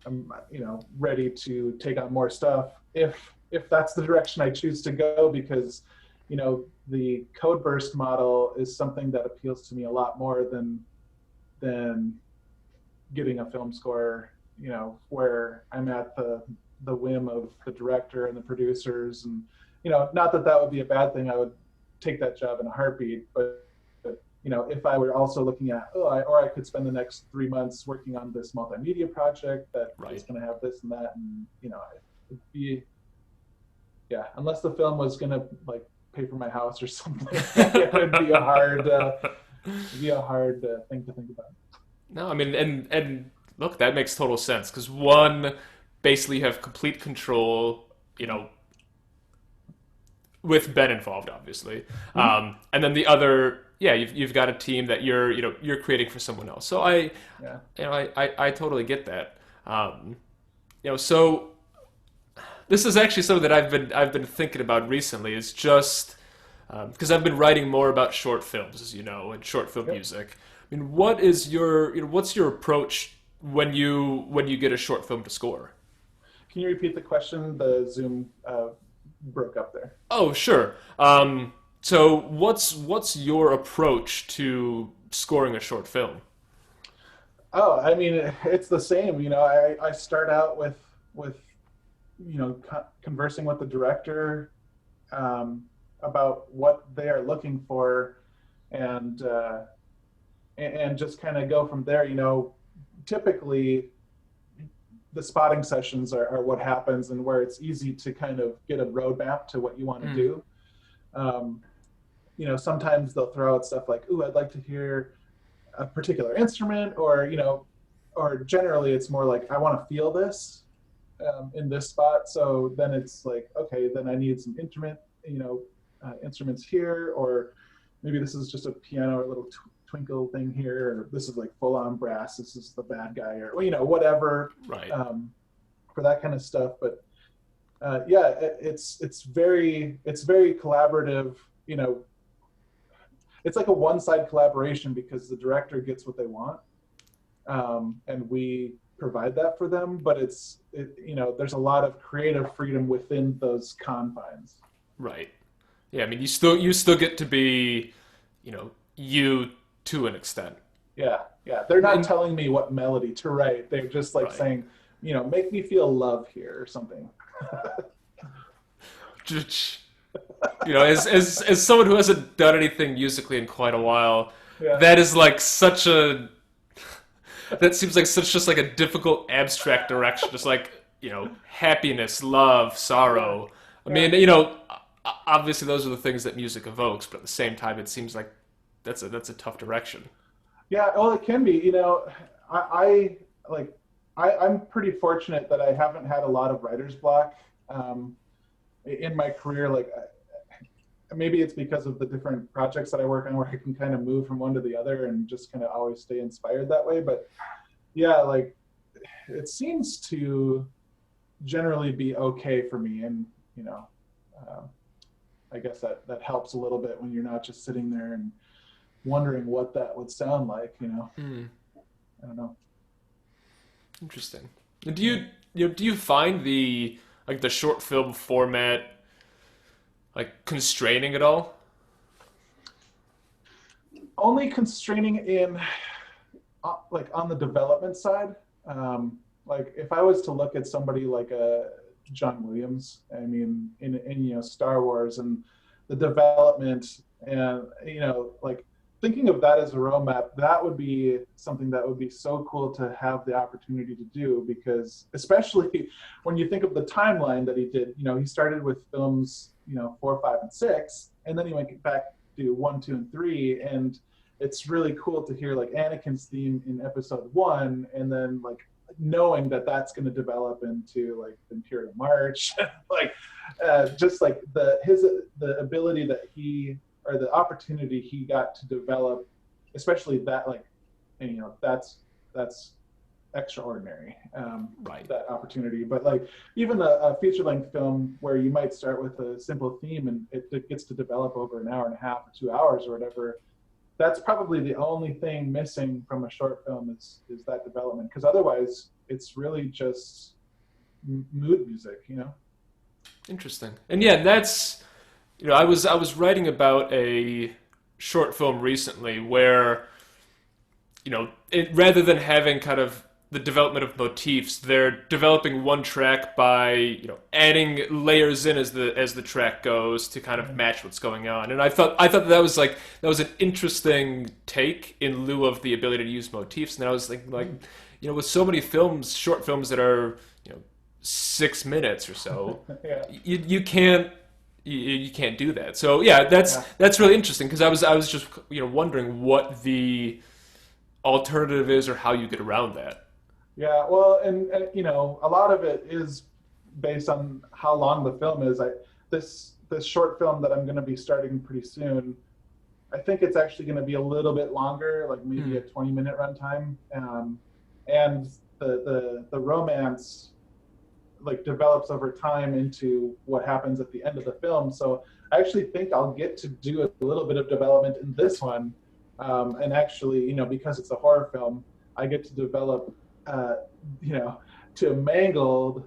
I'm, ready to take on more stuff if that's the direction I choose to go, because, the Codeburst model is something that appeals to me a lot more than getting a film score, where I'm at the whim of the director and the producers. And, not that would be a bad thing. I would take that job in a heartbeat, but if I were also looking at, I could spend the next 3 months working on this multimedia project that is going to have this and that, and it'd be, unless the film was going to like pay for my house or something, it would be a hard thing to think about. No, I mean, and look, that makes total sense, because one, basically you have complete control, with Ben involved, obviously, and then the other, you've got a team that you're creating for someone else. So I totally get that. So this is actually something that I've been thinking about recently. Is just because I've been writing more about short films, as you know, and short film music. I mean, what's your approach when you get a short film to score? Can you repeat the question? The Zoom broke up there. Oh, sure. So what's your approach to scoring a short film? Oh, I mean, it's the same. I start out with conversing with the director about what they are looking for, and just kind of go from there. Typically the spotting sessions are what happens, and where it's easy to kind of get a roadmap to what you want to do. Sometimes they'll throw out stuff like, "Ooh, I'd like to hear a particular instrument," or generally it's more like, "I want to feel this in this spot." So then it's like, okay, then I need some instruments here, or maybe this is just a piano or a little twinkle thing here, or this is like full on brass, this is the bad guy, or whatever, right. For that kind of stuff. But it's very collaborative. It's like a one-side collaboration, because the director gets what they want, and we provide that for them, but there's a lot of creative freedom within those confines. Right. Yeah, I mean, you still get to be, you to an extent. Yeah. They're not telling me what melody to write. They're just like saying, make me feel love here or something. As someone who hasn't done anything musically in quite a while, that is like that seems like such just like a difficult abstract direction, just like, happiness, love, sorrow. I mean, obviously those are the things that music evokes, but at the same time, it seems like that's a tough direction. Yeah, well, it can be. I like I'm pretty fortunate that I haven't had a lot of writer's block um, in my career. Like maybe it's because of the different projects that I work on, where I can kind of move from one to the other and just kind of always stay inspired that way. But yeah, like it seems to generally be okay for me, and you know, um, I guess that helps a little bit when you're not just sitting there and wondering what that would sound like. Mm, I don't know. interesting. And do Yeah. do you find the short film format like constraining at all? Only constraining in like on the development side. Like if I was to look at somebody like a John Williams, I mean, in Star Wars and the development, and like thinking of that as a roadmap, that would be something that would be so cool to have the opportunity to do, because especially when you think of the timeline that he did. He started with films 4, 5, and 6, and then he went back to 1, 2, and 3, and it's really cool to hear like Anakin's theme in episode 1, and then like knowing that that's going to develop into like the Imperial March, like just like the ability that he, or the opportunity he got to develop, especially that, like, and that's extraordinary, Right. that opportunity. But like even a feature length film where you might start with a simple theme and it gets to develop over an hour and a half or 2 hours or whatever, that's probably the only thing missing from a short film is that development, because otherwise it's really just mood music. Interesting. And yeah, that's I was writing about a short film recently where rather than having kind of the development of motifs, they're developing one track by adding layers in as the track goes to kind of match what's going on. And I thought that was an interesting take in lieu of the ability to use motifs. And then I was thinking with so many films, short films that are 6 minutes or so, Yeah. you can't do that. So yeah, Yeah. that's really interesting, because I was just wondering what the alternative is or how you get around that. Yeah, well, and a lot of it is based on how long the film is. This short film that I'm going to be starting pretty soon, I think it's actually going to be a little bit longer, like maybe Hmm. a 20-minute runtime. And the romance like develops over time into what happens at the end of the film. So I actually think I'll get to do a little bit of development in this one, and actually, because it's a horror film, I get to develop, uh, you know, to a mangled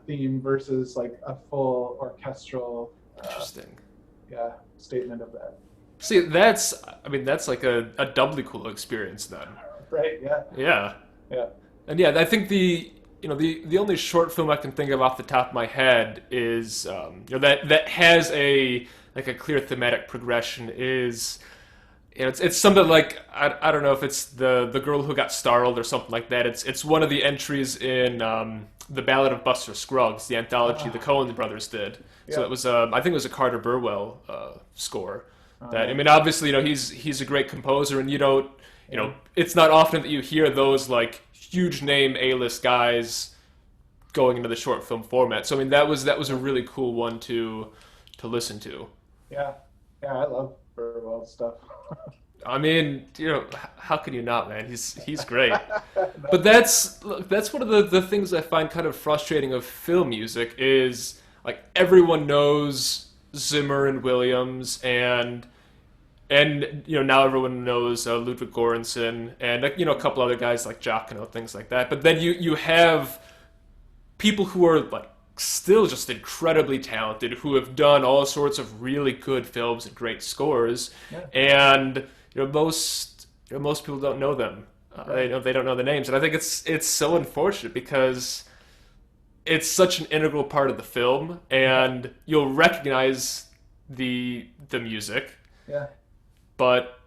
theme versus like a full orchestral, Interesting. yeah, statement of that. See, I mean, that's like a doubly cool experience then. Right? Yeah. Yeah. Yeah. And yeah, I think the only short film I can think of off the top of my head is that has a like a clear thematic progression is it's something like I don't know if it's the girl who got startled or something like that. It's one of the entries in the Ballad of Buster Scruggs, the anthology the Coen brothers did. So Yeah. it was I think it was a Carter Burwell score. That I Nice. mean, obviously he's a great composer, and Yeah. it's not often that you hear those like huge name A-list guys going into the short film format. So I mean that was a really cool one to listen to. Yeah. Yeah. I love Burwell stuff. I mean, how can you not, man? He's great. But that's one of the things I find kind of frustrating of film music is like everyone knows Zimmer and Williams and now everyone knows Ludwig Göransson and a couple other guys like Giacomo, things like that. But then you have people who are like still just incredibly talented, who have done all sorts of really good films and great scores, Yeah. and most people don't know them. Right. They don't know the names, and I think it's so unfortunate because it's such an integral part of the film, and you'll recognize the music, Yeah. but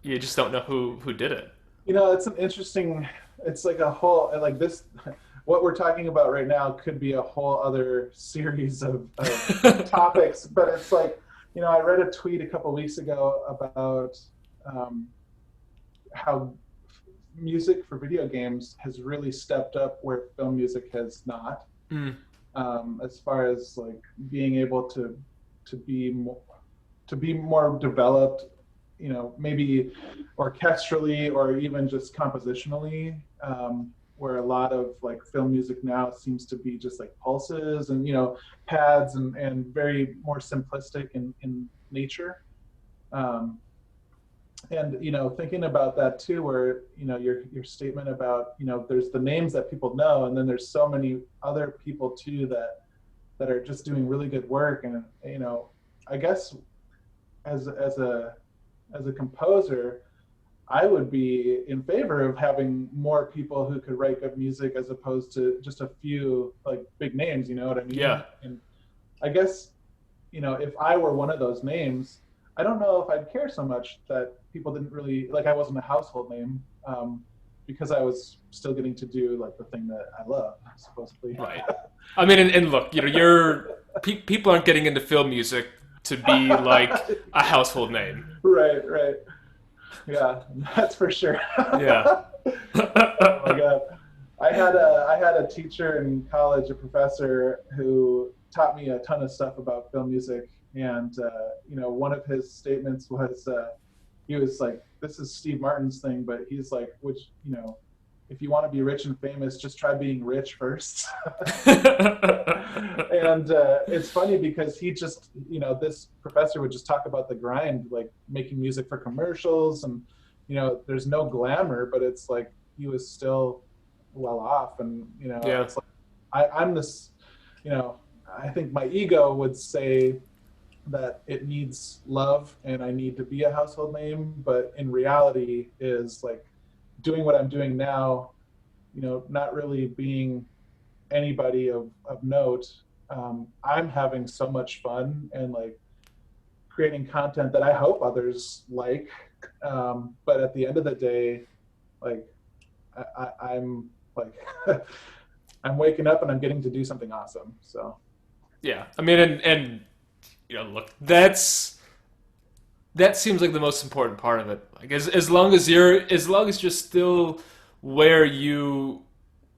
you just don't know who did it. It's an interesting, it's like a whole, like this, what we're talking about right now could be a whole other series of topics, but it's like, I read a tweet a couple weeks ago about how music for video games has really stepped up where film music has not. As far as like being able to be more developed, you know, maybe orchestrally or even just compositionally, where a lot of like film music now seems to be just like pulses and, you know, pads and very more simplistic in nature. And, you know, thinking about that too, where, you know, your statement about, you know, there's the names that people know, and then there's so many other people too that are just doing really good work. And, you know, I guess as a composer, I would be in favor of having more people who could write good music as opposed to just a few like big names, you know what I mean? Yeah. And I guess, you know, if I were one of those names, I don't know if I'd care so much that people didn't really, like I wasn't a household name, because I was still getting to do like the thing that I love, supposedly. Right. I mean, and look, you know, people aren't getting into film music to be like a household name. Right. Yeah, that's for sure. Yeah. Oh my God. I had a teacher in college, a professor who taught me a ton of stuff about film music. And, you know, one of his statements was, he was like, this is Steve Martin's thing, but he's like, which, you know, if you want to be rich and famous, just try being rich first. And it's funny because he just, you know, this professor would just talk about the grind, like making music for commercials, and, you know, there's no glamour, but it's like he was still well off. And, you know, Yeah. it's like, I'm this, you know, I think my ego would say that it needs love and I need to be a household name, but in reality is like doing what I'm doing now, you know, not really being anybody of note. I'm having so much fun and like creating content that I hope others like. But at the end of the day, like I'm like, I'm waking up and I'm getting to do something awesome. So. Yeah. I mean, and you know, look, that seems like the most important part of it. Like as long as you're still where you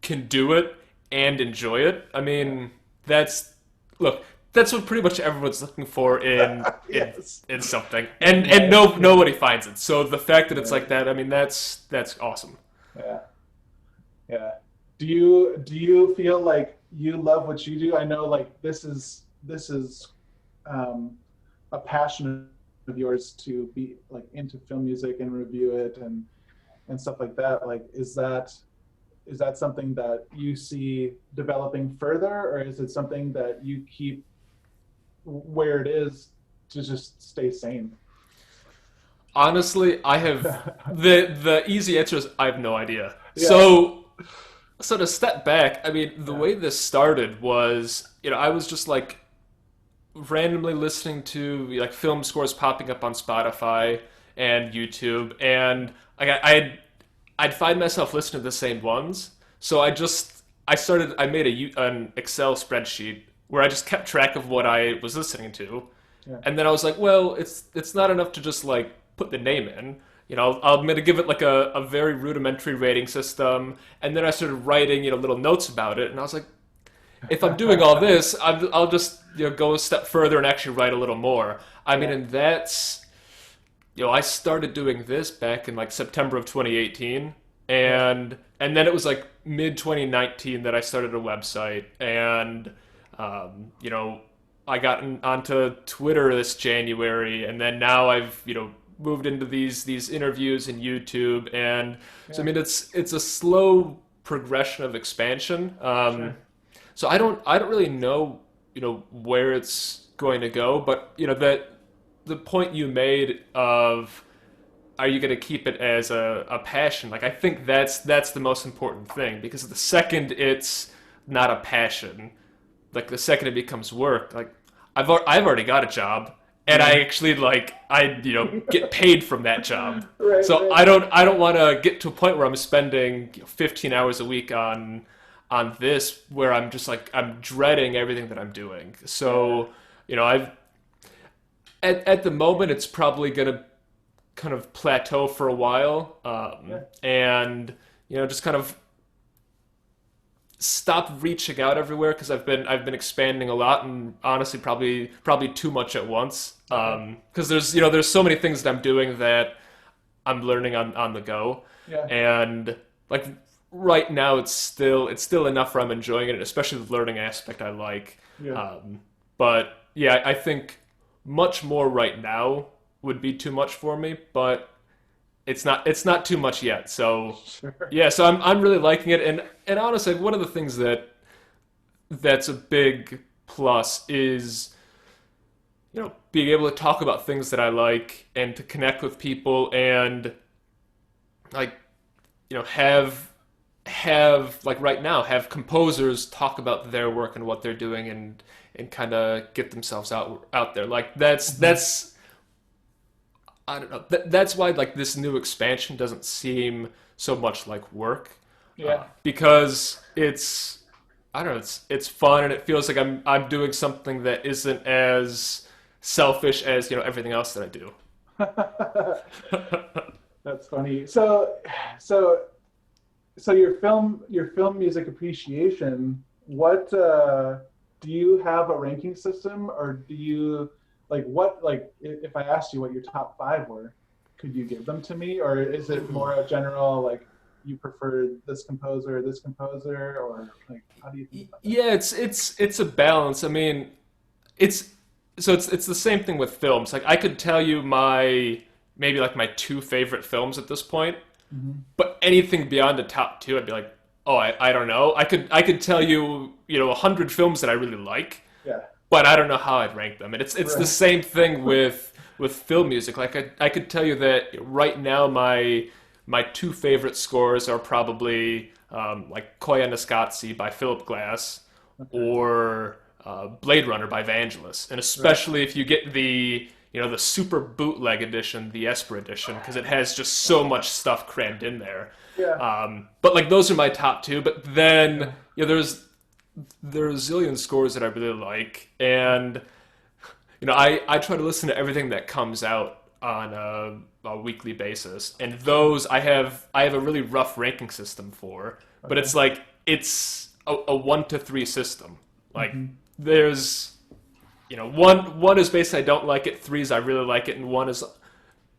can do it and enjoy it. I mean, that's what pretty much everyone's looking for in Yes. in something. And nobody finds it. So the fact that it's like that, I mean, that's awesome. Yeah. Do you feel like you love what you do? I know like this is a passion of yours to be like into film music and review it and stuff like that. Like, is that something that you see developing further, or is it something that you keep where it is to just stay sane? Honestly, I have the easy answer is I have no idea. Yeah. So to step back, I mean, the way this started was, you know, I was just like randomly listening to like film scores popping up on Spotify and YouTube, and I'd find myself listening to the same ones. So I made an Excel spreadsheet where I just kept track of what I was listening to, and then I was like, well, it's not enough to just like put the name in. You know, I'm going to give it like a very rudimentary rating system, and then I started writing, you know, little notes about it, and I was like, if I'm doing all this, I'll just, you know, go a step further and actually write a little more. I mean, and that's, you know, I started doing this back in like September of 2018, and then it was like mid 2019 that I started a website, and you know, I got onto Twitter this January, and then now I've, you know, moved into these interviews and YouTube, and so I mean it's a slow progression of expansion. Sure. So I don't really know, you know, where it's going to go, but you know that the point you made of are you going to keep it as a passion? Like I think that's the most important thing, because the second it's not a passion, like the second it becomes work, like I've already got a job. And I actually you know, get paid from that job. Right, so right. I don't want to get to a point where I'm spending 15 hours a week on this, where I'm just like I'm dreading everything that I'm doing. So, you know, at the moment it's probably gonna kind of plateau for a while, Yeah. and just kind of stop reaching out everywhere because I've been expanding a lot, and honestly probably too much at once. Because there's so many things that I'm doing that I'm learning on the go, Yeah. and like right now it's still enough where I'm enjoying it, especially the learning aspect I like. Yeah. But yeah, I think much more right now would be too much for me, but it's not too much yet. So Sure. yeah, so I'm really liking it, and honestly, one of the things that's a big plus is being able to talk about things that I like and to connect with people and like have like right now have composers talk about their work and what they're doing and kind of get themselves out there. Like that's I don't know. That's why like this new expansion doesn't seem so much like work, Yeah. because it's I don't know. It's fun and it feels like I'm doing something that isn't as selfish as everything else that I do. That's funny. So so your film music appreciation, what do you have a ranking system, or do you if I asked you what your top five were, could you give them to me, or is it more a general like you prefer this composer, or like how do you think about that? Yeah, it's a balance. I mean, it's it's the same thing with films. Like I could tell you maybe like my two favorite films at this point, Hmm. but anything beyond the top two, I'd be like, oh, I don't know. I could tell you 100 films that I really like, Yeah. but I don't know how I'd rank them. And it's the Right. same thing with film music. Like I could tell you that right now my two favorite scores are probably like Koya Nisqatsi by Philip Glass Okay. or Blade Runner by Vangelis, and Right. especially if you get the super bootleg edition, the Esper edition, because it has just so much stuff crammed in there. Yeah. But like those are my top two. But then Yeah. there's a zillion scores that I really like, and I try to listen to everything that comes out on a weekly basis, and those I have a really rough ranking system for, but Okay. it's like it's a 1 to 3 system. Like Hmm. there's one is basically I don't like it, three is I really like it, and one is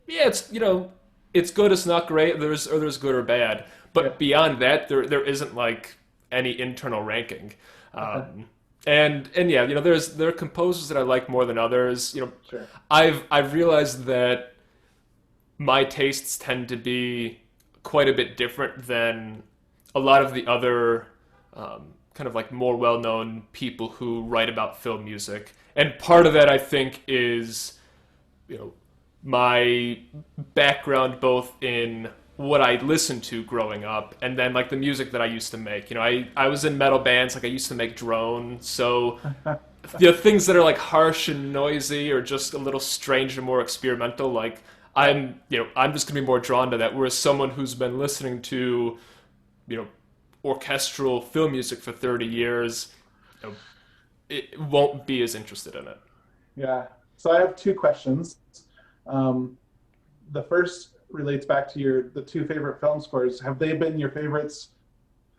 yeah, it's good, it's not great, there's good or bad, Yeah. but beyond that there isn't like any internal ranking. Okay. And yeah, there are composers that I like more than others. Sure. I've realized that my tastes tend to be quite a bit different than a lot of the other kind of like more well-known people who write about film music. And part of that I think is you know my background both in what I listened to growing up and then like the music that I used to make. I was in metal bands, like I used to make drone, so things that are like harsh and noisy or just a little strange and more experimental, like I'm just gonna be more drawn to that. Whereas someone who's been listening to you know orchestral film music for 30 years, you know, it won't be as interested in it. Yeah. So I have two questions. Um, the first relates back to the two favorite film scores. Have they been your favorites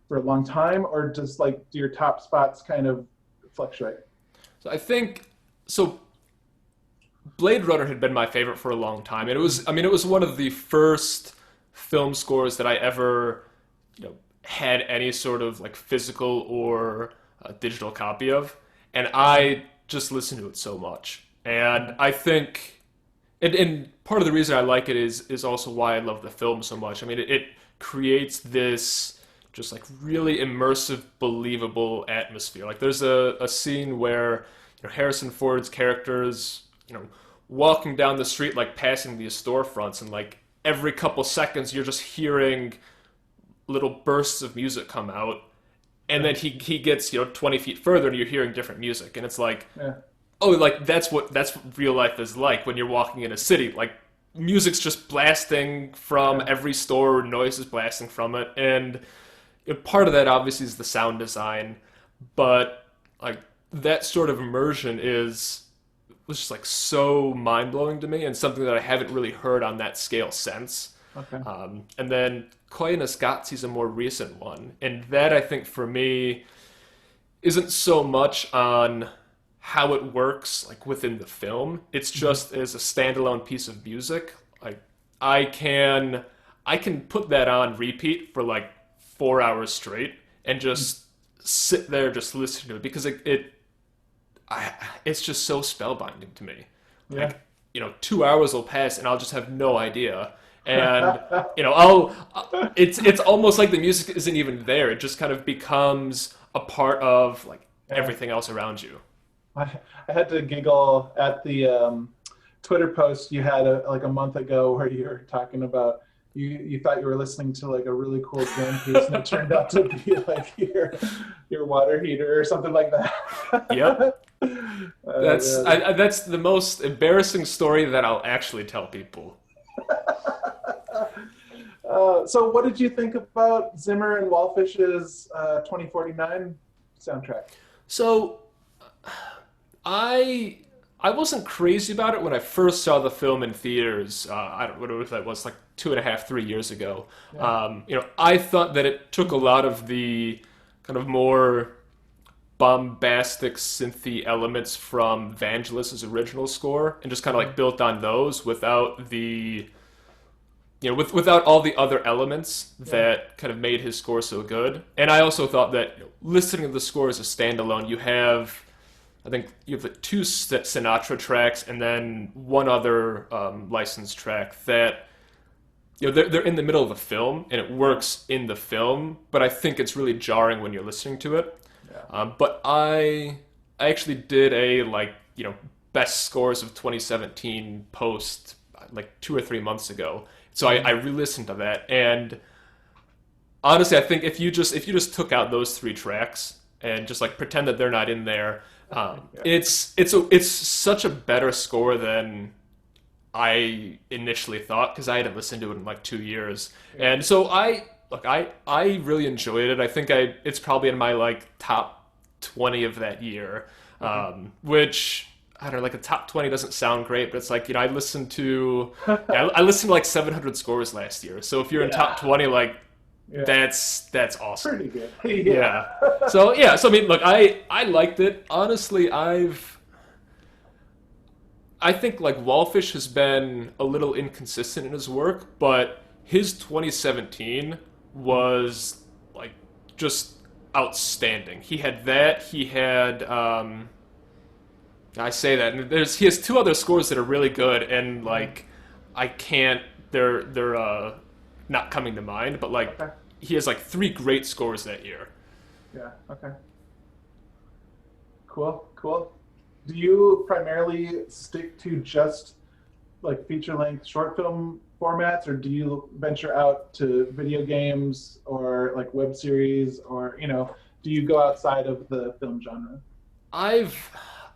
for a long time, or just like do your top spots kind of fluctuate? So I think so. Blade Runner had been my favorite for a long time, and it was one of the first film scores that I ever had any sort of like physical or digital copy of, and I just listened to it so much, and I think. And part of the reason I like it is also why I love the film so much. I mean, it creates this just like really immersive, believable atmosphere. Like there's a scene where Harrison Ford's character is walking down the street, like passing these storefronts, and like every couple seconds you're just hearing little bursts of music come out, and then he gets 20 feet further and you're hearing different music, and it's like, Yeah. oh, like that's what real life is like when you're walking in a city. Like music's just blasting from Yeah. every store, noise is blasting from it, and part of that obviously is the sound design, but like that sort of immersion is was just like so mind-blowing to me, and something that I haven't really heard on that scale since. Okay. And then Koi Nisgatsi is a more recent one, and that I think for me isn't so much on how it works like within the film. It's just as a standalone piece of music. Like I can put that on repeat for like 4 hours straight and just sit there just listening to it, because it's just so spellbinding to me. Yeah. Like, 2 hours will pass and I'll just have no idea. And it's almost like the music isn't even there. It just kind of becomes a part of like everything else around you. I had to giggle at the Twitter post you had like a month ago where you were talking about you thought you were listening to like a really cool drum piece, and it turned out to be like your water heater or something like that. Yep. That's the most embarrassing story that I'll actually tell people. So what did you think about Zimmer and Wallfish's 2049 soundtrack? So I wasn't crazy about it when I first saw the film in theaters. I don't know what that was, like 2.5, 3 years ago. Yeah. I thought that it took a lot of the kind of more bombastic synthy elements from Vangelis's original score and just kind of like built on those without the without all the other elements that kind of made his score so good. And I also thought that listening to the score as a standalone, I think you have the two Sinatra tracks and then one other licensed track that they're in the middle of the film and it works in the film, but I think it's really jarring when you're listening to it. Yeah. But I actually did a best scores of 2017 post like 2 or 3 months ago. So I re-listened to that, and honestly, I think if you just took out those 3 tracks and just like pretend that they're not in there, it's such a better score than I initially thought, because I hadn't listened to it in like 2 years, and so I really enjoyed it. I think it's probably in my like top 20 of that year, which. I don't know, like a top 20 doesn't sound great, but it's like, I listened to like 700 scores last year. So if you're in top 20, like that's awesome. Pretty good. Yeah. So I mean, look, I liked it. Honestly, I think like Wallfish has been a little inconsistent in his work, but his 2017 was like just outstanding. He had that, he had I say that, and he has 2 other scores that are really good, and like they're not coming to mind, but like he has like 3 great scores that year. Yeah. Okay. Cool. Do you primarily stick to just like feature-length short film formats, or do you venture out to video games or like web series, or do you go outside of the film genre?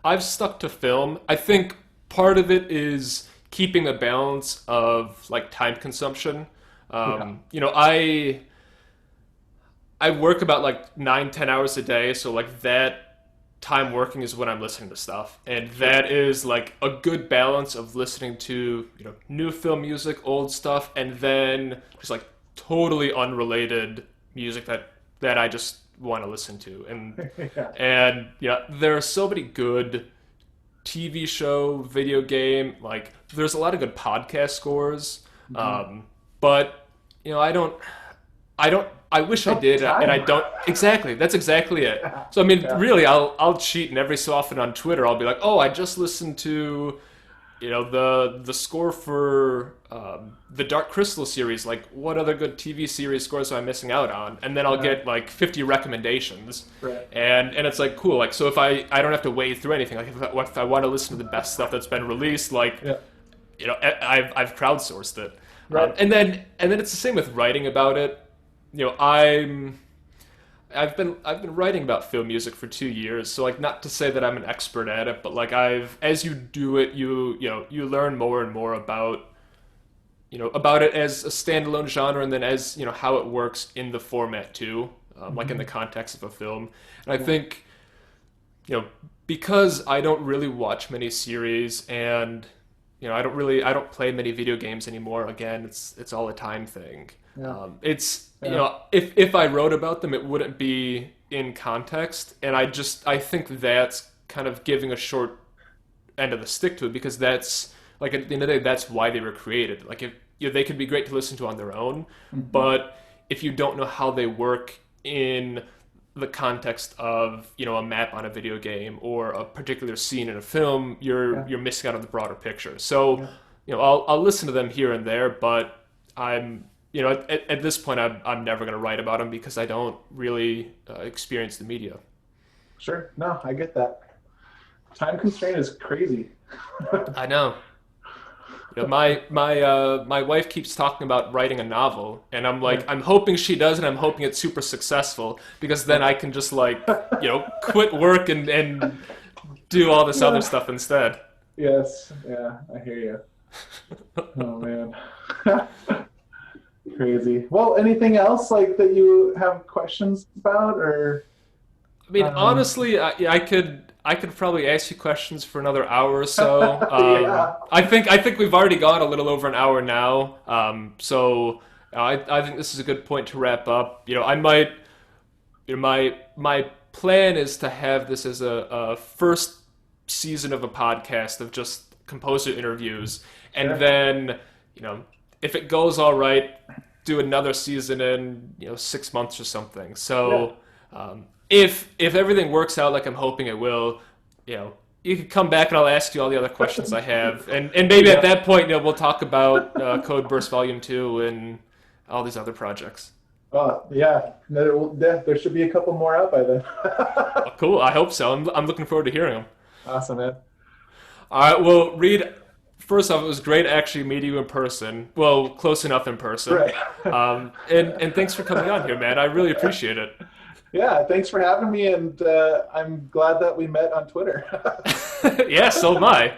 I've stuck to film. I think part of it is keeping a balance of like time consumption. I work about like 9-10 hours a day, so like that time working is when I'm listening to stuff, and that is like a good balance of listening to new film music, old stuff, and then just like totally unrelated music that I just want to listen to. And there are so many good TV show, video game, like there's a lot of good podcast scores, but I wish I did, and I don't. Exactly, that's exactly it. So I mean, really, I'll cheat, and every so often on Twitter I'll be like, oh, I just listened to the score for the Dark Crystal series. Like, what other good TV series scores am I missing out on? And then I'll get like 50 recommendations, and it's like cool. Like, so if I don't have to wade through anything. Like, if I want to listen to the best stuff that's been released, like I've crowdsourced it, and then it's the same with writing about it. I've been writing about film music for 2 years, so like not to say that I'm an expert at it, but like as you do it, you learn more and more about it as a standalone genre, and then as how it works in the format too, like in the context of a film. And I think because I don't really watch many series, and I don't play many video games anymore. Again, it's all a time thing. Yeah. It's Yeah. if I wrote about them, it wouldn't be in context, and I think that's kind of giving a short end of the stick to it, because that's like at the end of the day, that's why they were created. Like if they could be great to listen to on their own, Hmm. but if you don't know how they work in the context of a map on a video game or a particular scene in a film, Yeah. you're missing out on the broader picture. So Yeah. I'll listen to them here and there, but I'm at this point I'm never going to write about them because I don't really experience the media. Sure. No, I get that. Time constraint is crazy. I know. My wife keeps talking about writing a novel, and I'm Yeah. like, I'm hoping she does, and I'm hoping it's super successful, because then I can just like quit work and do all this other Yeah. stuff instead. Yes. Yeah, I hear you. Oh man. Crazy. Well, anything else like that you have questions about or I mean, um honestly, yeah, I could probably ask you questions for another hour or so. yeah. I think we've already gone a little over an hour now. So I think this is a good point to wrap up. I might my plan is to have this as a first season of a podcast of just composer interviews, and Sure. then if it goes all right, do another season in 6 months or something. Yeah. So if everything works out like I'm hoping it will, you can come back and I'll ask you all the other questions I have, and maybe at Yeah. that point we'll talk about Codeburst Volume 2 and all these other projects. Yeah. There should be a couple more out by then. Oh, cool. I hope so. I'm looking forward to hearing them. Awesome, man. All right. Well, Reed, first off, it was great actually meeting you in person. Well, close enough in person. Right. And thanks for coming on here, man. I really appreciate it. Yeah, thanks for having me, and I'm glad that we met on Twitter. Yeah, so am I.